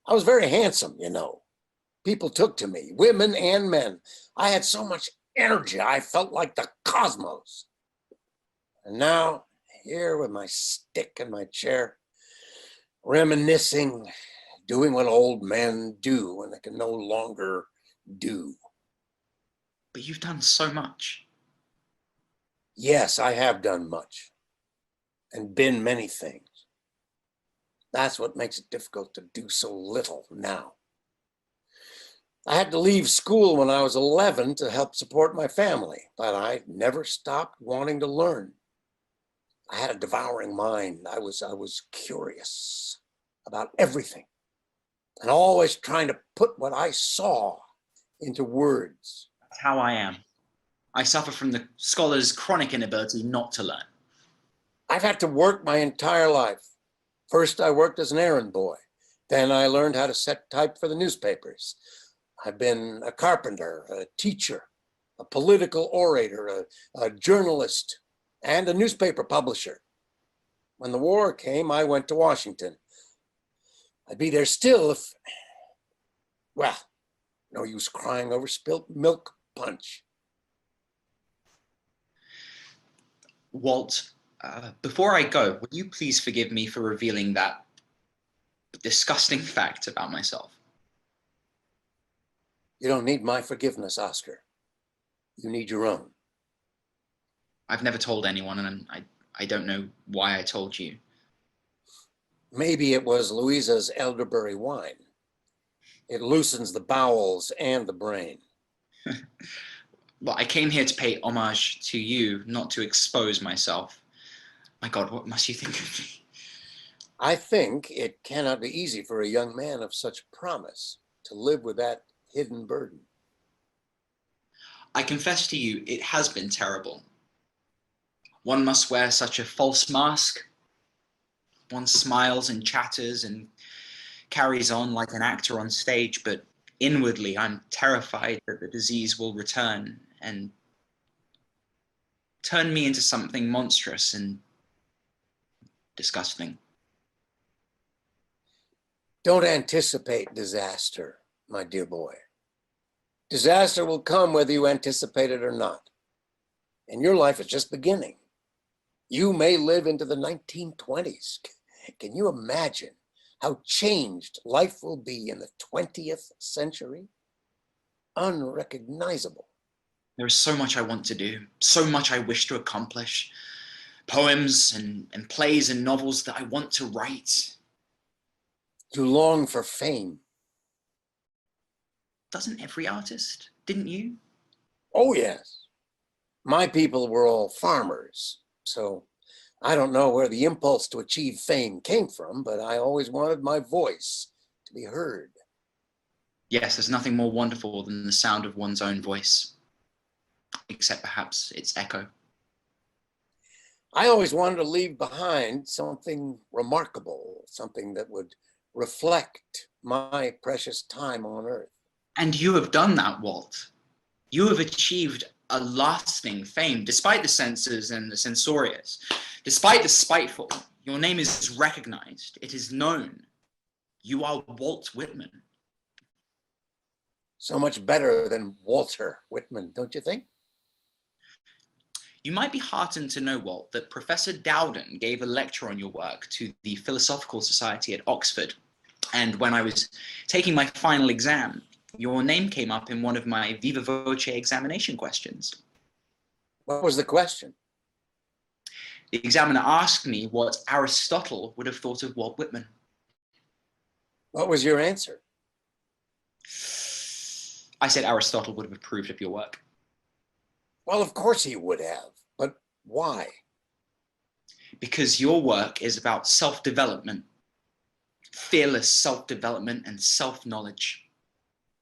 I was very handsome, you know. People took to me, women and men. I had so much energy, I felt like the cosmos. And now, here with my stick and my chair, reminiscing, doing what old men do when they can no longer do. But you've done so much. Yes, I have done much and been many things. That's what makes it difficult to do so little now. I had to leave school when I was 11 to help support my family, but I never stopped wanting to learn. I had a devouring mind. I was curious about everything and always trying to put what I saw into words. That's how I am. I suffer from the scholar's chronic inability not to learn. I've had to work my entire life. First, I worked as an errand boy. Then I learned how to set type for the newspapers. I've been a carpenter, a teacher, a political orator, a journalist, and a newspaper publisher. When the war came, I went to Washington. I'd be there still if, well, no use crying over spilt milk punch. Walt, before I go, will you please forgive me for revealing that disgusting fact about myself? You don't need my forgiveness, Oscar. You need your own. I've never told anyone, and I don't know why I told you. Maybe it was Louisa's elderberry wine. It loosens the bowels and the brain. Well, I came here to pay homage to you, not to expose myself. My God, what must you think of me? I think it cannot be easy for a young man of such promise to live with that hidden burden. I confess to you, it has been terrible. One must wear such a false mask. One smiles and chatters and carries on like an actor on stage, but inwardly I'm terrified that the disease will return and turn me into something monstrous and disgusting. Don't anticipate disaster, my dear boy. Disaster will come whether you anticipate it or not. And your life is just beginning. You may live into the 1920s. Can you imagine how changed life will be in the 20th century? Unrecognizable. There is so much I want to do, so much I wish to accomplish. Poems and plays and novels that I want to write. You long for fame. Doesn't every artist? Didn't you? Oh, yes. My people were all farmers, so I don't know where the impulse to achieve fame came from, but I always wanted my voice to be heard. Yes, there's nothing more wonderful than the sound of one's own voice, except perhaps its echo. I always wanted to leave behind something remarkable, something that would reflect my precious time on Earth. And you have done that, Walt. You have achieved a lasting fame, despite the censors and the censorious, despite the spiteful. Your name is recognized. It is known. You are Walt Whitman. So much better than Walter Whitman, don't you think? You might be heartened to know, Walt, that Professor Dowden gave a lecture on your work to the Philosophical Society at Oxford. And when I was taking my final exam, your name came up in one of my Viva Voce examination questions. What was the question? The examiner asked me what Aristotle would have thought of Walt Whitman. What was your answer? I said Aristotle would have approved of your work. Well, of course he would have, but why? Because your work is about self-development, fearless self-development and self-knowledge.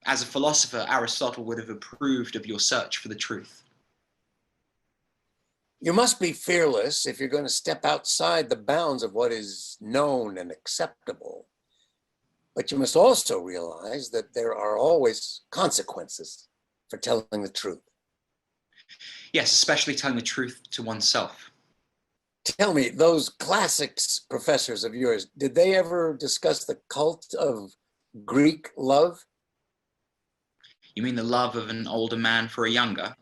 As a philosopher, Aristotle would have approved of your search for the truth. You must be fearless if you're going to step outside the bounds of what is known and acceptable. But you must also realize that there are always consequences for telling the truth. Yes, especially telling the truth to oneself. Tell me, those classics professors of yours, did they ever discuss the cult of Greek love? You mean the love of an older man for a younger?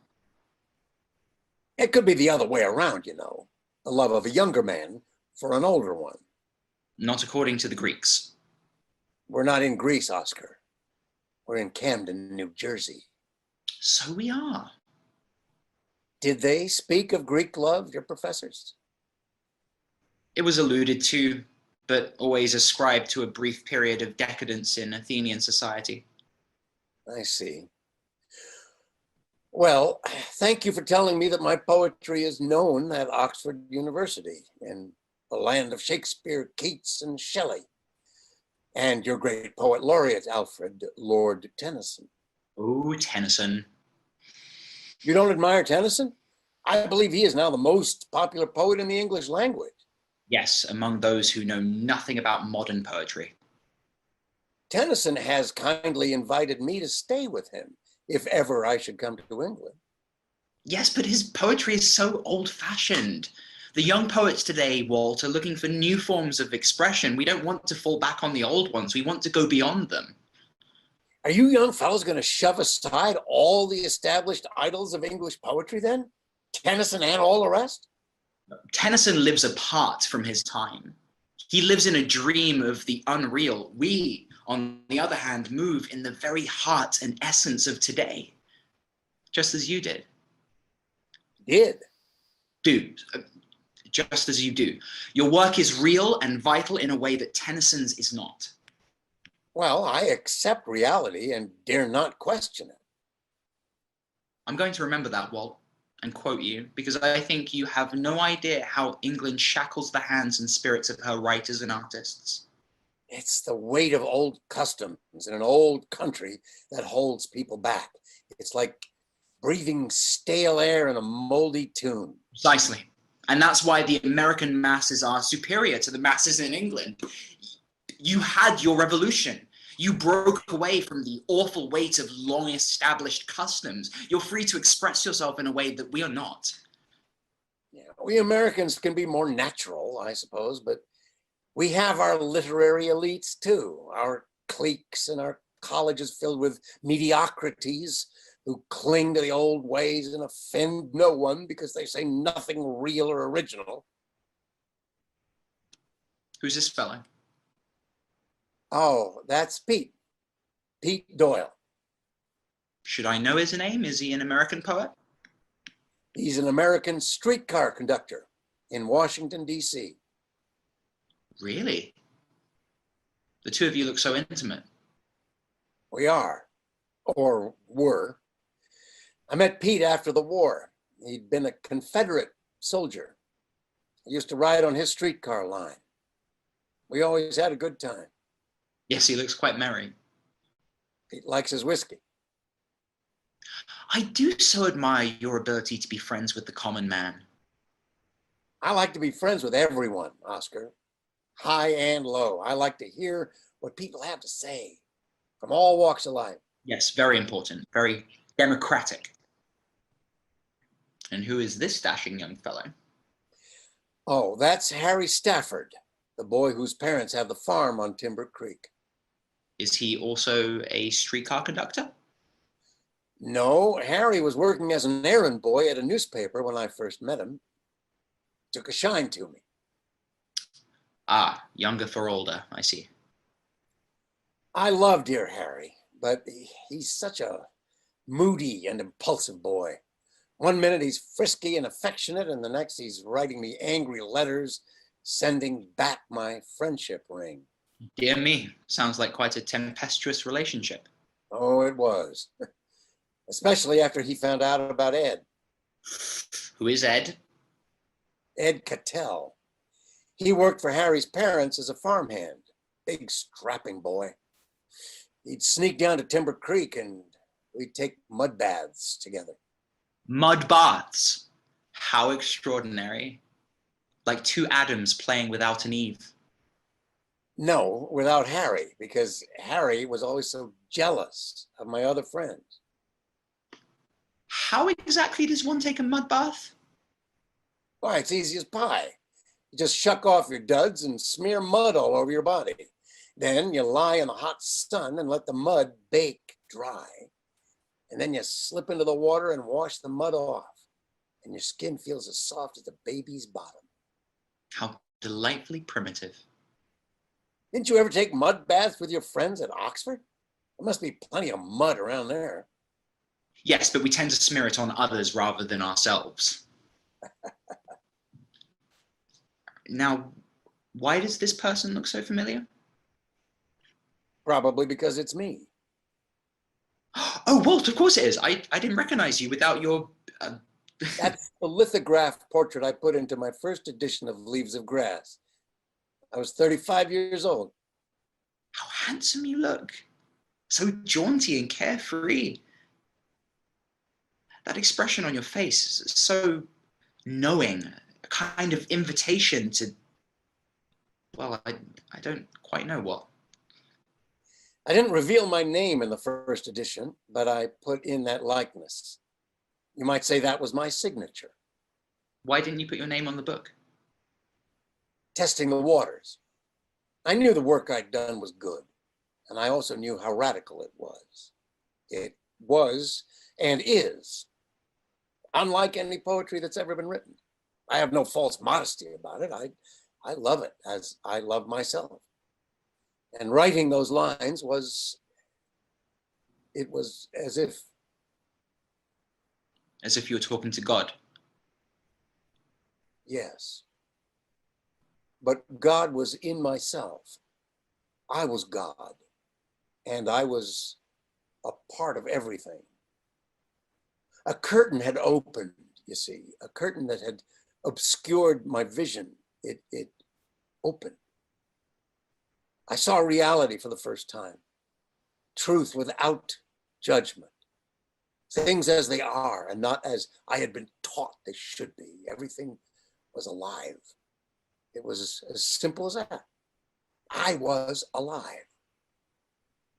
It could be the other way around, you know. The love of a younger man for an older one. Not according to the Greeks. We're not in Greece, Oscar. We're in Camden, New Jersey. So we are. Did they speak of Greek love, your professors? It was alluded to, but always ascribed to a brief period of decadence in Athenian society. I see. Well, thank you for telling me that my poetry is known at Oxford University, in the land of Shakespeare, Keats, and Shelley, and your great poet laureate, Alfred Lord Tennyson. Oh, Tennyson. You don't admire Tennyson? I believe he is now the most popular poet in the English language. Yes, among those who know nothing about modern poetry. Tennyson has kindly invited me to stay with him if ever I should come to England. Yes, but his poetry is so old-fashioned. The young poets today, Walt, are looking for new forms of expression. We don't want to fall back on the old ones. We want to go beyond them. Are you young fellows going to shove aside all the established idols of English poetry then? Tennyson and all the rest? Tennyson lives apart from his time. He lives in a dream of the unreal. We, on the other hand, move in the very heart and essence of today, just as you did. Just as you do. Your work is real and vital in a way that Tennyson's is not. Well, I accept reality and dare not question it. I'm going to remember that, Walt, and quote you, because I think you have no idea how England shackles the hands and spirits of her writers and artists. It's the weight of old customs in an old country that holds people back. It's like breathing stale air in a moldy tomb. Precisely. And that's why the American masses are superior to the masses in England. You had your revolution. You broke away from the awful weight of long established customs. You're free to express yourself in a way that we are not. Yeah, we Americans can be more natural, I suppose, but we have our literary elites too, our cliques and our colleges filled with mediocrities who cling to the old ways and offend no one because they say nothing real or original. Who's this fellow? Oh, that's Pete. Pete Doyle. Should I know his name? Is he an American poet? He's an American streetcar conductor in Washington, D.C. Really? The two of you look so intimate. We are, or were. I met Pete after the war. He'd been a Confederate soldier. I used to ride on his streetcar line. We always had a good time. Yes, he looks quite merry. Pete likes his whiskey. I do so admire your ability to be friends with the common man. I like to be friends with everyone, Oscar. High and low. I like to hear what people have to say from all walks of life. Yes, very important, very democratic. And who is this dashing young fellow? Oh, that's Harry Stafford, the boy whose parents have the farm on Timber Creek. Is he also a streetcar conductor? No, Harry was working as an errand boy at a newspaper when I first met him. Took a shine to me. Ah, younger for older, I see. I love dear Harry, but he's such a moody and impulsive boy. One minute he's frisky and affectionate, and the next he's writing me angry letters, sending back my friendship ring. Dear me, sounds like quite a tempestuous relationship. Oh, it was. especially after he found out about Ed. Who is Ed? Ed Cattell. He worked for Harry's parents as a farmhand, big strapping boy. He'd sneak down to Timber Creek and we'd take mud baths together. Mud baths? How extraordinary. Like two Adams playing without an Eve. No, without Harry, because Harry was always so jealous of my other friends. How exactly does one take a mud bath? Why, it's easy as pie. You just shuck off your duds and smear mud all over your body. Then you lie in the hot sun and let the mud bake dry. And then you slip into the water and wash the mud off. And your skin feels as soft as a baby's bottom. How delightfully primitive. Didn't you ever take mud baths with your friends at Oxford? There must be plenty of mud around there. Yes, but we tend to smear it on others rather than ourselves. Now, why does this person look so familiar? Probably because it's me. Oh, Walt, of course it is. I didn't recognize you without your... That's the lithograph portrait I put into my first edition of Leaves of Grass. I was 35 years old. How handsome you look. So jaunty and carefree. That expression on your face is so knowing, a kind of invitation to, well, I don't quite know what. I didn't reveal my name in the first edition, but I put in that likeness. You might say that was my signature. Why didn't you put your name on the book? Testing the waters. I knew the work I'd done was good, and I also knew how radical it was. It was and is unlike any poetry that's ever been written. I have no false modesty about it. I love it as I love myself. And writing those lines was as if... As if you were talking to God. Yes. But God was in myself. I was God, and I was a part of everything. A curtain had opened, you see, a curtain that had obscured my vision. It opened. I saw reality for the first time. Truth without judgment. Things as they are and not as I had been taught they should be. Everything was alive. It was as simple as that. I was alive.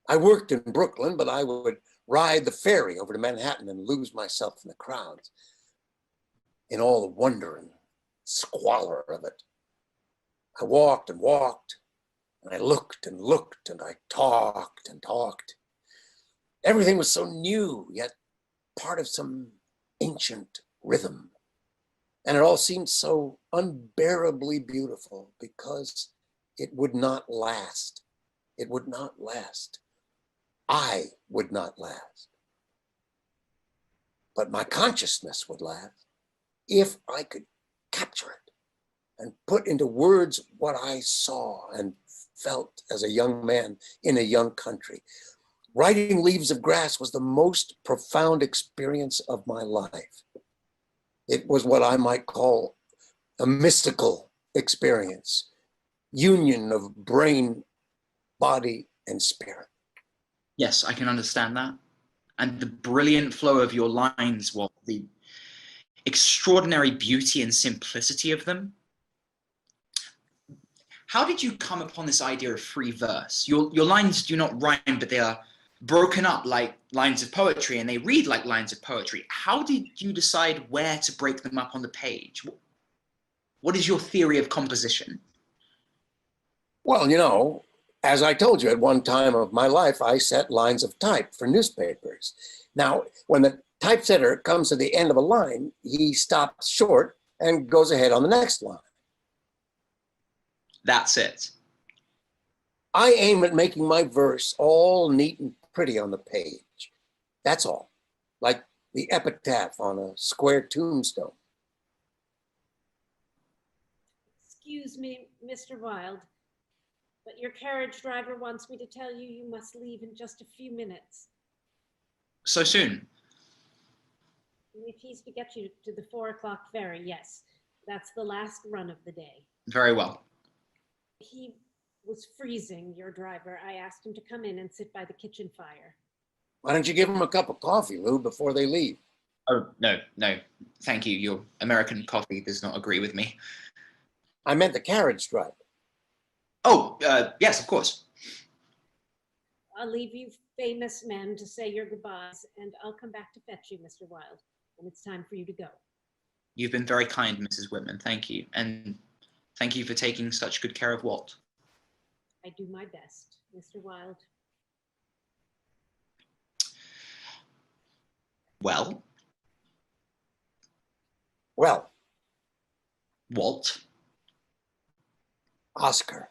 I worked in Brooklyn, but I would ride the ferry over to Manhattan and lose myself in the crowds, in all the wonder and squalor of it. I walked and walked, and I looked and looked, and I talked and talked. Everything was so new, yet part of some ancient rhythm. And it all seemed so unbearably beautiful because it would not last. It would not last. I would not last. But my consciousness would last if I could capture it and put into words what I saw and felt as a young man in a young country. Writing Leaves of Grass was the most profound experience of my life. It was what I might call a mystical experience, union of brain, body, and spirit. Yes, I can understand that. And the brilliant flow of your lines, Walt, the extraordinary beauty and simplicity of them. How did you come upon this idea of free verse? Your lines do not rhyme, but they are broken up like lines of poetry, and they read like lines of poetry. How did you decide where to break them up on the page? What is your theory of composition? Well, you know, as I told you, at one time of my life, I set lines of type for newspapers. Now, when the typesetter comes to the end of a line, he stops short and goes ahead on the next line. That's it. I aim at making my verse all neat and pretty on the page. That's all, like the epitaph on a square tombstone. Excuse me, Mr. Wilde, but your carriage driver wants me to tell you you must leave in just a few minutes. So soon? If he's to get you to the 4 o'clock ferry, yes. That's the last run of the day. Very well. He was freezing, your driver. I asked him to come in and sit by the kitchen fire. Why don't you give them a cup of coffee, Lou, before they leave? Oh, no, no. Thank you. Your American coffee does not agree with me. I meant the carriage driver. Oh, yes, of course. I'll leave you famous men to say your goodbyes, and I'll come back to fetch you, Mr. Wilde, when it's time for you to go. You've been very kind, Mrs. Whitman. Thank you. And thank you for taking such good care of Walt. I do my best, Mr. Wilde. Well, Walt, Oscar.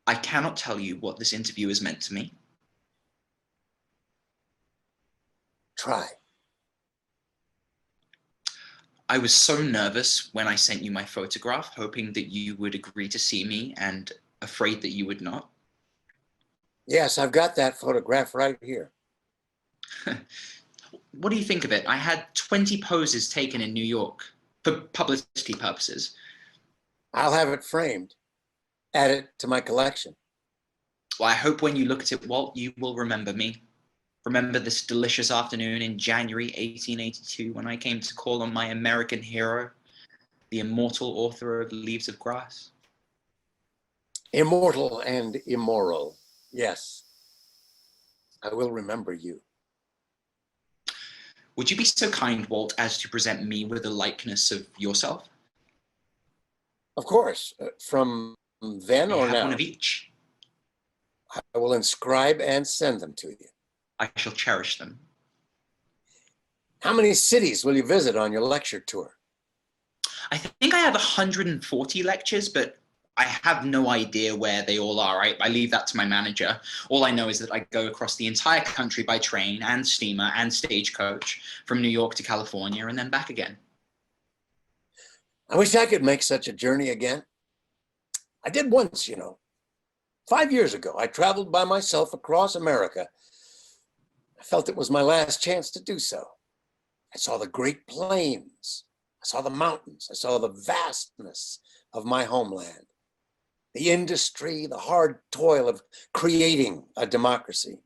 I cannot tell you what this interview has meant to me. Try. I was so nervous when I sent you my photograph, hoping that you would agree to see me and afraid that you would not. Yes, I've got that photograph right here. What do you think of it? I had 20 poses taken in New York for publicity purposes. I'll have it framed. Add it to my collection. Well, I hope when you look at it, Walt, you will remember me. Remember this delicious afternoon in January 1882 when I came to call on my American hero, the immortal author of Leaves of Grass? Immortal and immoral. Yes. I will remember you. Would you be so kind, Walt, as to present me with a likeness of yourself? Of course. From then or now? One of each. I will inscribe and send them to you. I shall cherish them. How many cities will you visit on your lecture tour? I think I have 140 lectures, but I have no idea where they all are. I leave that to my manager. All I know is that I go across the entire country by train and steamer and stagecoach from New York to California and then back again. I wish I could make such a journey again. I did once, 5 years ago. I traveled by myself across America. I felt it was my last chance to do so. I saw the Great Plains. I saw the mountains. I saw the vastness of my homeland. The industry, the hard toil of creating a democracy.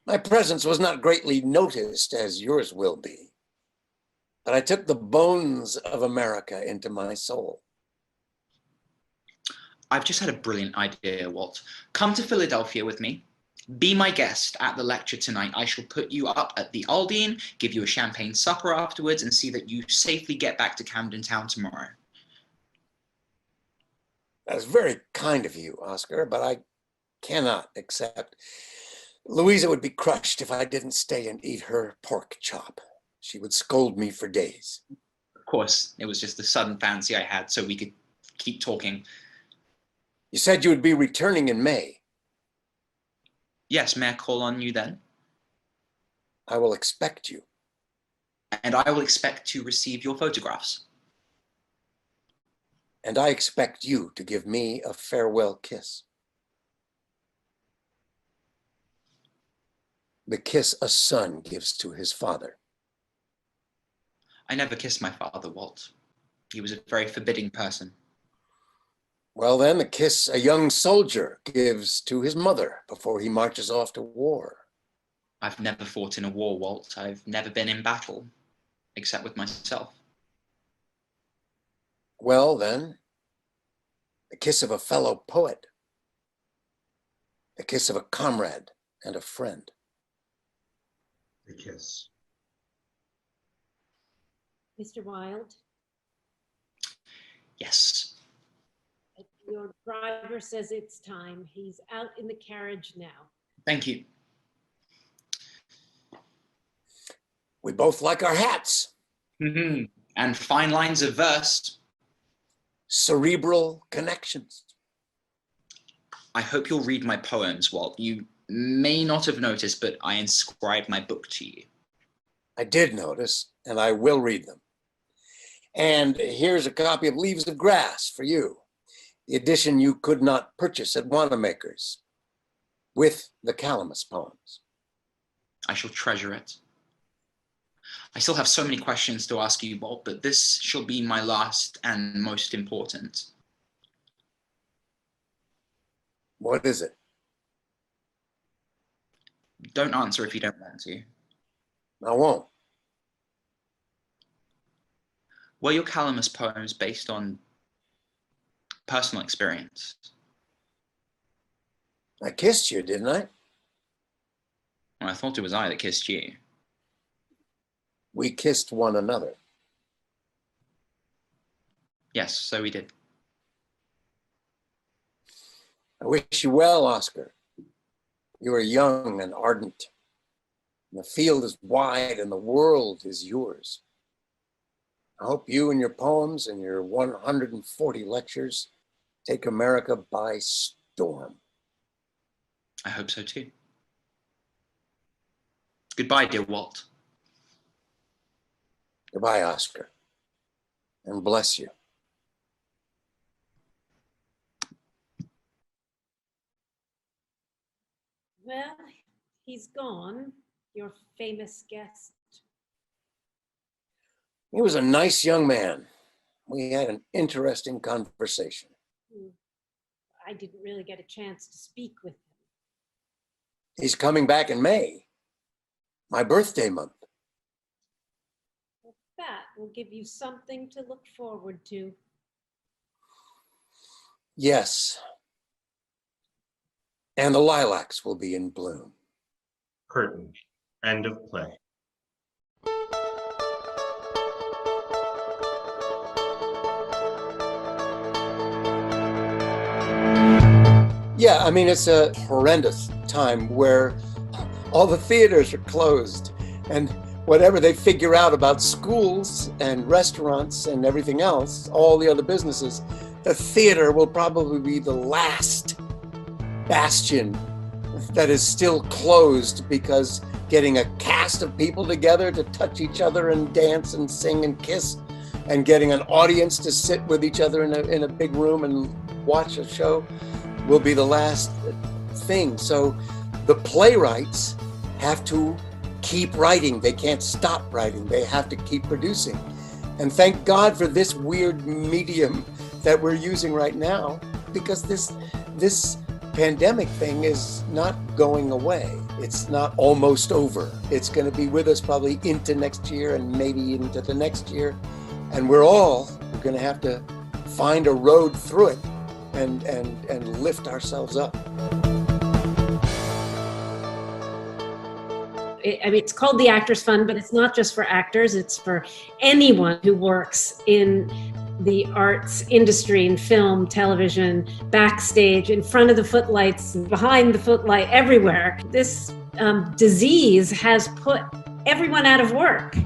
My presence was not greatly noticed as yours will be, but I took the bones of America into my soul. I've just had a brilliant idea, Walt. Come to Philadelphia with me. Be my guest at the lecture tonight. I shall put you up at the Aldine, give you a champagne supper afterwards, and see that you safely get back to Camden Town tomorrow. That's very kind of you, Oscar, but I cannot accept. Louisa would be crushed if I didn't stay and eat her pork chop. She would scold me for days. Of course, it was just a sudden fancy I had so we could keep talking. You said you would be returning in May. Yes, may I call on you then? I will expect you. And I will expect to receive your photographs. And I expect you to give me a farewell kiss. The kiss a son gives to his father. I never kissed my father, Walt. He was a very forbidding person. Well, then, the kiss a young soldier gives to his mother before he marches off to war. I've never fought in a war, Walt. I've never been in battle, except with myself. Well, then, the kiss of a fellow poet. The kiss of a comrade and a friend. The kiss. Mr. Wilde? Yes. Your driver says it's time. He's out in the carriage now. Thank you. We both like our hats. Mm-hmm. And fine lines of verse. Cerebral connections. I hope you'll read my poems, Walt. You may not have noticed, but I inscribed my book to you. I did notice, and I will read them. And here's a copy of Leaves of Grass for you. The edition you could not purchase at Wanamaker's, with the Calamus poems. I shall treasure it. I still have so many questions to ask you, Walt, but this shall be my last and most important. What is it? Don't answer if you don't want to. I won't. Were your Calamus poems based on personal experience? I kissed you, didn't I? Well, I thought it was I that kissed you. We kissed one another. Yes, so we did. I wish you well, Oscar. You are young and ardent. And the field is wide and the world is yours. I hope you and your poems and your 140 lectures take America by storm. I hope so too. Goodbye, dear Walt. Goodbye, Oscar. And bless you. Well, he's gone, your famous guest. He was a nice young man. We had an interesting conversation. I didn't really get a chance to speak with him. He's coming back in May, my birthday month. That will give you something to look forward to. Yes. And the lilacs will be in bloom. Curtain. End of play. Yeah, I mean, it's a horrendous time where all the theaters are closed and whatever they figure out about schools and restaurants and everything else, all the other businesses, the theater will probably be the last bastion that is still closed, because getting a cast of people together to touch each other and dance and sing and kiss and getting an audience to sit with each other in a big room and watch a show will be the last thing. So the playwrights have to keep writing. They can't stop writing. They have to keep producing. And thank God for this weird medium that we're using right now, because this pandemic thing is not going away. It's not almost over. It's going to be with us probably into next year and maybe into the next year. And we're going to have to find a road through it and lift ourselves up. I mean, it's called the Actors Fund, but it's not just for actors. It's for anyone who works in the arts industry, in film, television, backstage, in front of the footlights, behind the footlight, everywhere. This disease has put everyone out of work.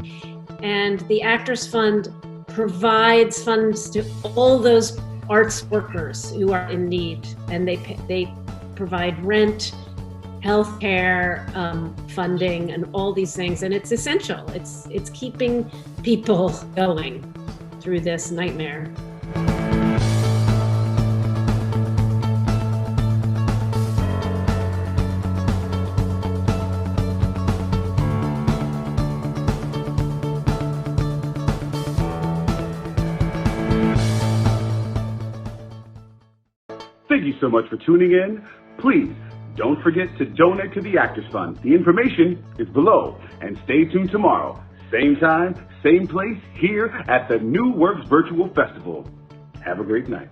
And the Actors Fund provides funds to all those arts workers who are in need. And they provide rent, healthcare, funding, and all these things. And it's essential. It's keeping people going through this nightmare. Thank you so much for tuning in. Please don't forget to donate to the Actors Fund. The information is below. And stay tuned tomorrow, same time, same place, here at the New Works Virtual Festival. Have a great night.